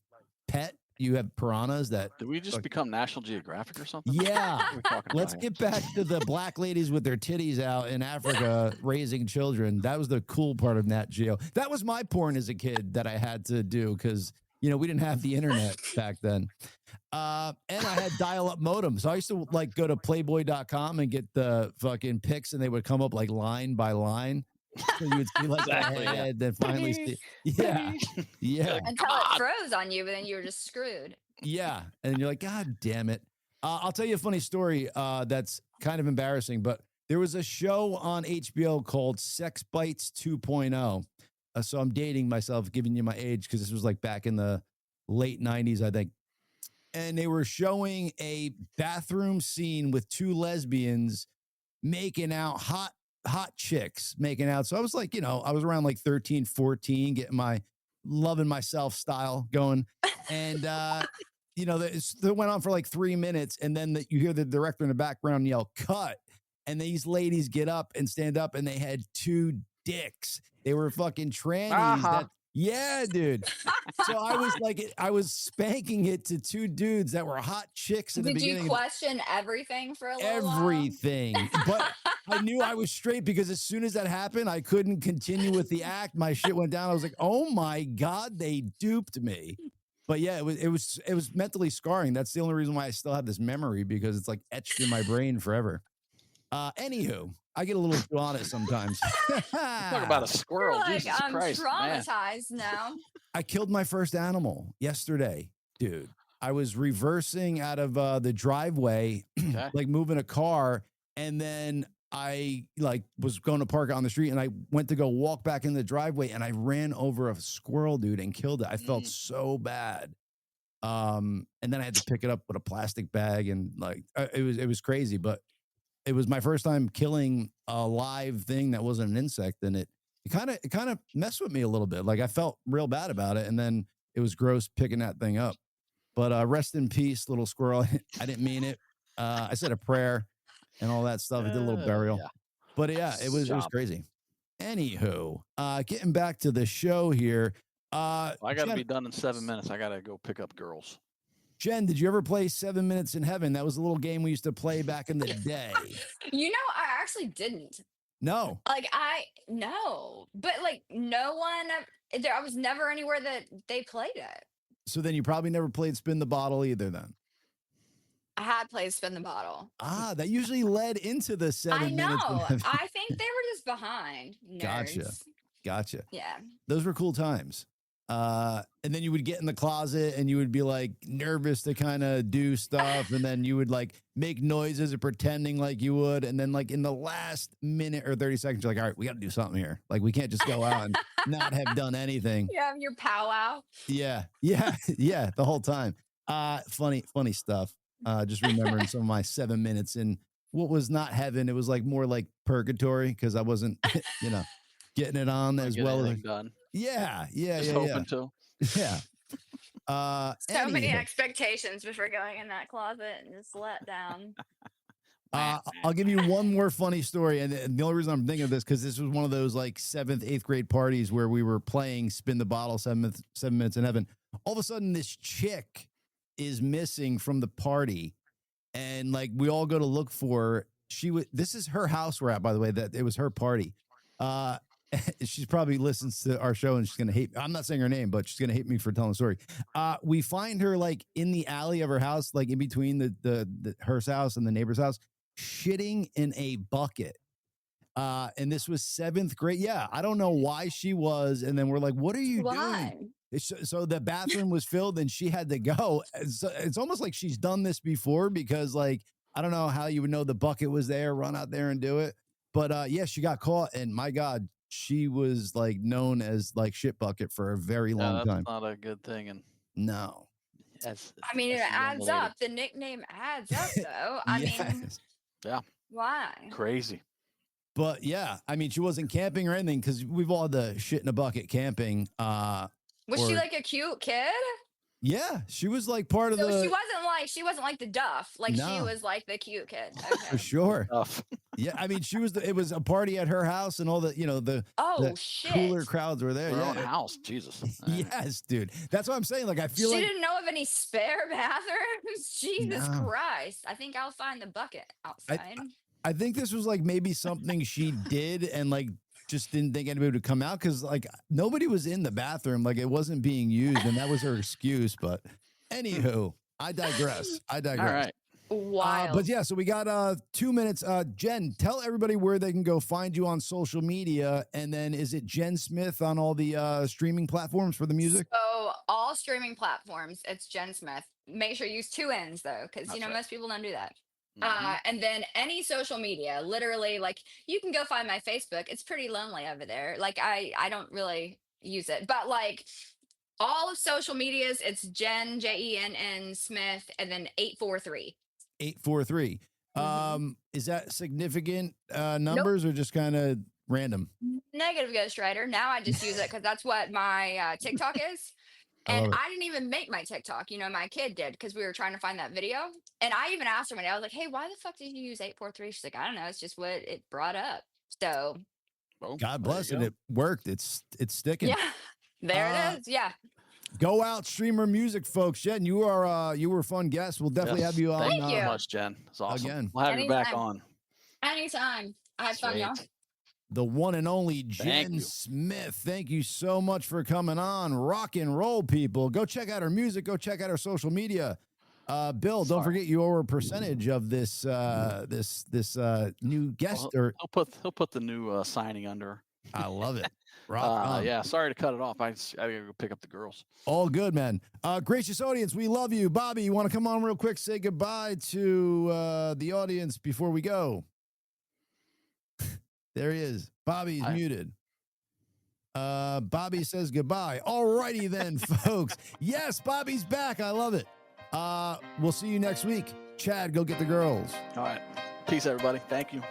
pet? You have piranhas that. Did we just become National Geographic or something? Yeah. Let's get back to the black ladies with their titties out in Africa raising children. That was the cool part of Nat Geo. That was my porn as a kid that I had to do because, you know, we didn't have the internet back then. And I had dial-up modem. So I used to like go to playboy.com and get the fucking pics, and they would come up like line by line. So you would see like exactly, the head, then finally see. Yeah. Until it froze on you, but then you were just screwed. Yeah. And you're like, God damn it. I'll tell you a funny story that's kind of embarrassing, but there was a show on HBO called Sex Bites 2.0. So I'm dating myself, giving you my age, because this was like back in the late 90s, I think. And they were showing a bathroom scene with 2 lesbians making out, hot chicks making out. So I was like, you know, I was around like 13, 14, getting my loving myself style going. And, you know, it went on for like 3 minutes. And then you hear the director in the background yell, cut. And these ladies get up and stand up, and they had 2 dicks. They were fucking trannies. Yeah, dude. So I was like, I was spanking it to 2 dudes that were hot chicks in the beginning. Did you question everything for a little while? Everything. But I knew I was straight, because as soon as that happened, I couldn't continue with the act. My shit went down. I was like, oh my God, they duped me. But yeah, it was mentally scarring. That's the only reason why I still have this memory, because it's like etched in my brain forever. Anywho, I get a little too honest sometimes. Talk about a squirrel. Like, Jesus I'm Christ, traumatized now. I killed my first animal yesterday, dude. I was reversing out of the driveway, like moving a car, and then I like was going to park on the street, and I went to go walk back in the driveway, and I ran over a squirrel, dude, and killed it. I felt so bad. And then I had to pick it up with a plastic bag, and like it was crazy, but it was my first time killing a live thing that wasn't an insect, and it kind of messed with me a little bit. Like I felt real bad about it, and then it was gross picking that thing up. But rest in peace, little squirrel. I didn't mean it. I said a prayer and all that stuff. I did a little burial. Yeah. But yeah, it was crazy. Anywho, getting back to the show here. I got to be done in 7 minutes. I got to go pick up girls. Jen, did you ever play 7 Minutes in Heaven? That was a little game we used to play back in the day. You know, I actually didn't. No. Like, no. But, like, no one, I was never anywhere that they played it. So then you probably never played Spin the Bottle either then? I had played Spin the Bottle. That usually led into the 7 Minutes in Heaven. I think they were just behind. Nerds. Gotcha. Yeah. Those were cool times. And then you would get in the closet and you would be like nervous to kind of do stuff. And then you would like make noises or pretending like you would. And then like in the last minute or 30 seconds, you're like, all right, we got to do something here. Like we can't just go out and not have done anything. You have your powwow. Yeah. The whole time. Funny stuff. Just remembering some of my 7 minutes in what was not heaven. It was like more like purgatory because I wasn't, getting it on as well as done. Yeah. Just hoping to. Yeah. So many expectations before going in that closet and just let down. I'll give you one more funny story, and the only reason I'm thinking of this because this was one of those like 7th, 8th grade parties where we were playing Spin the Bottle, 7 Minutes in Heaven. All of a sudden, this chick is missing from the party, and like we all go to look for her. This is her house we're at, by the way. That it was her party. She's probably listens to our show and she's gonna hate. I'm not saying her name, but she's gonna hate me for telling the story. We find her like in the alley of her house, like in between the her house and the neighbor's house, shitting in a bucket. And this was 7th grade. Yeah, I don't know why she was. And then we're like, "What are you doing?" So the bathroom was filled and she had to go. It's almost like she's done this before because, like, I don't know how you would know the bucket was there, run out there and do it. But yeah, she got caught, and my God, she was like known as like shit bucket for a very long time. Not a good thing. And no, I mean, it adds up. The nickname adds up, though. I mean, yeah, why? Crazy. But yeah, I mean, she wasn't camping or anything because we've all had the shit in a bucket camping. Was she like a cute kid? Yeah, she was like part of the. So she wasn't like the Duff. Like she was like the cute kid. Okay. For sure. Yeah, I mean, it was a party at her house, and all the the cooler crowds were there. Her own house, Jesus. Yes, dude. That's what I'm saying. Like, I feel like she didn't know of any spare bathrooms. Jesus Christ! I think I'll find the bucket outside. I think this was like maybe something she did, and like just didn't think anybody would come out because like nobody was in the bathroom, like it wasn't being used, and that was her excuse. But anywho, I digress. All right. Wild. But yeah, so we got 2 minutes. Jen, tell everybody where they can go find you on social media, and then is it Jenn Smith on all the streaming platforms for the music? So all streaming platforms, it's Jenn Smith. Make sure you use 2 N's though, because most people don't do that. And then any social media, literally, like you can go find my Facebook. It's pretty lonely over there. Like I don't really use it, but like all of social medias, it's Jenn, Jenn Smith, and then 843. 843. Is that significant numbers or just kind of random? Negative ghostwriter. Now I just use it because that's what my TikTok is. And I didn't even make my TikTok. My kid did because we were trying to find that video. And I even asked her one day, I was like, "Hey, why the fuck did you use 843?" She's like, "I don't know. It's just what it brought up." So God bless it. It worked. It's sticking. Yeah, there it is. Yeah. Go out, streamer music, folks. Jen, you were a fun guest. We'll definitely have you on. Thank you so much, Jen. It's awesome. Again. We'll have you back on. Anytime. I had fun, y'all. The one and only Jenn Smith. Thank you so much for coming on. Rock and roll, people. Go check out her music. Go check out her social media. Bill, don't forget your percentage of this new guest. He'll put the new signing under. I love it. Rock yeah, sorry to cut it off. I gotta go pick up the girls. All good, man. Gracious audience, we love you. Bobby, you want to come on real quick? Say goodbye to the audience before we go. There he is. Bobby's muted. Bobby says goodbye. All righty then, folks. Yes, Bobby's back. I love it. We'll see you next week. Chad, go get the girls. All right. Peace, everybody. Thank you.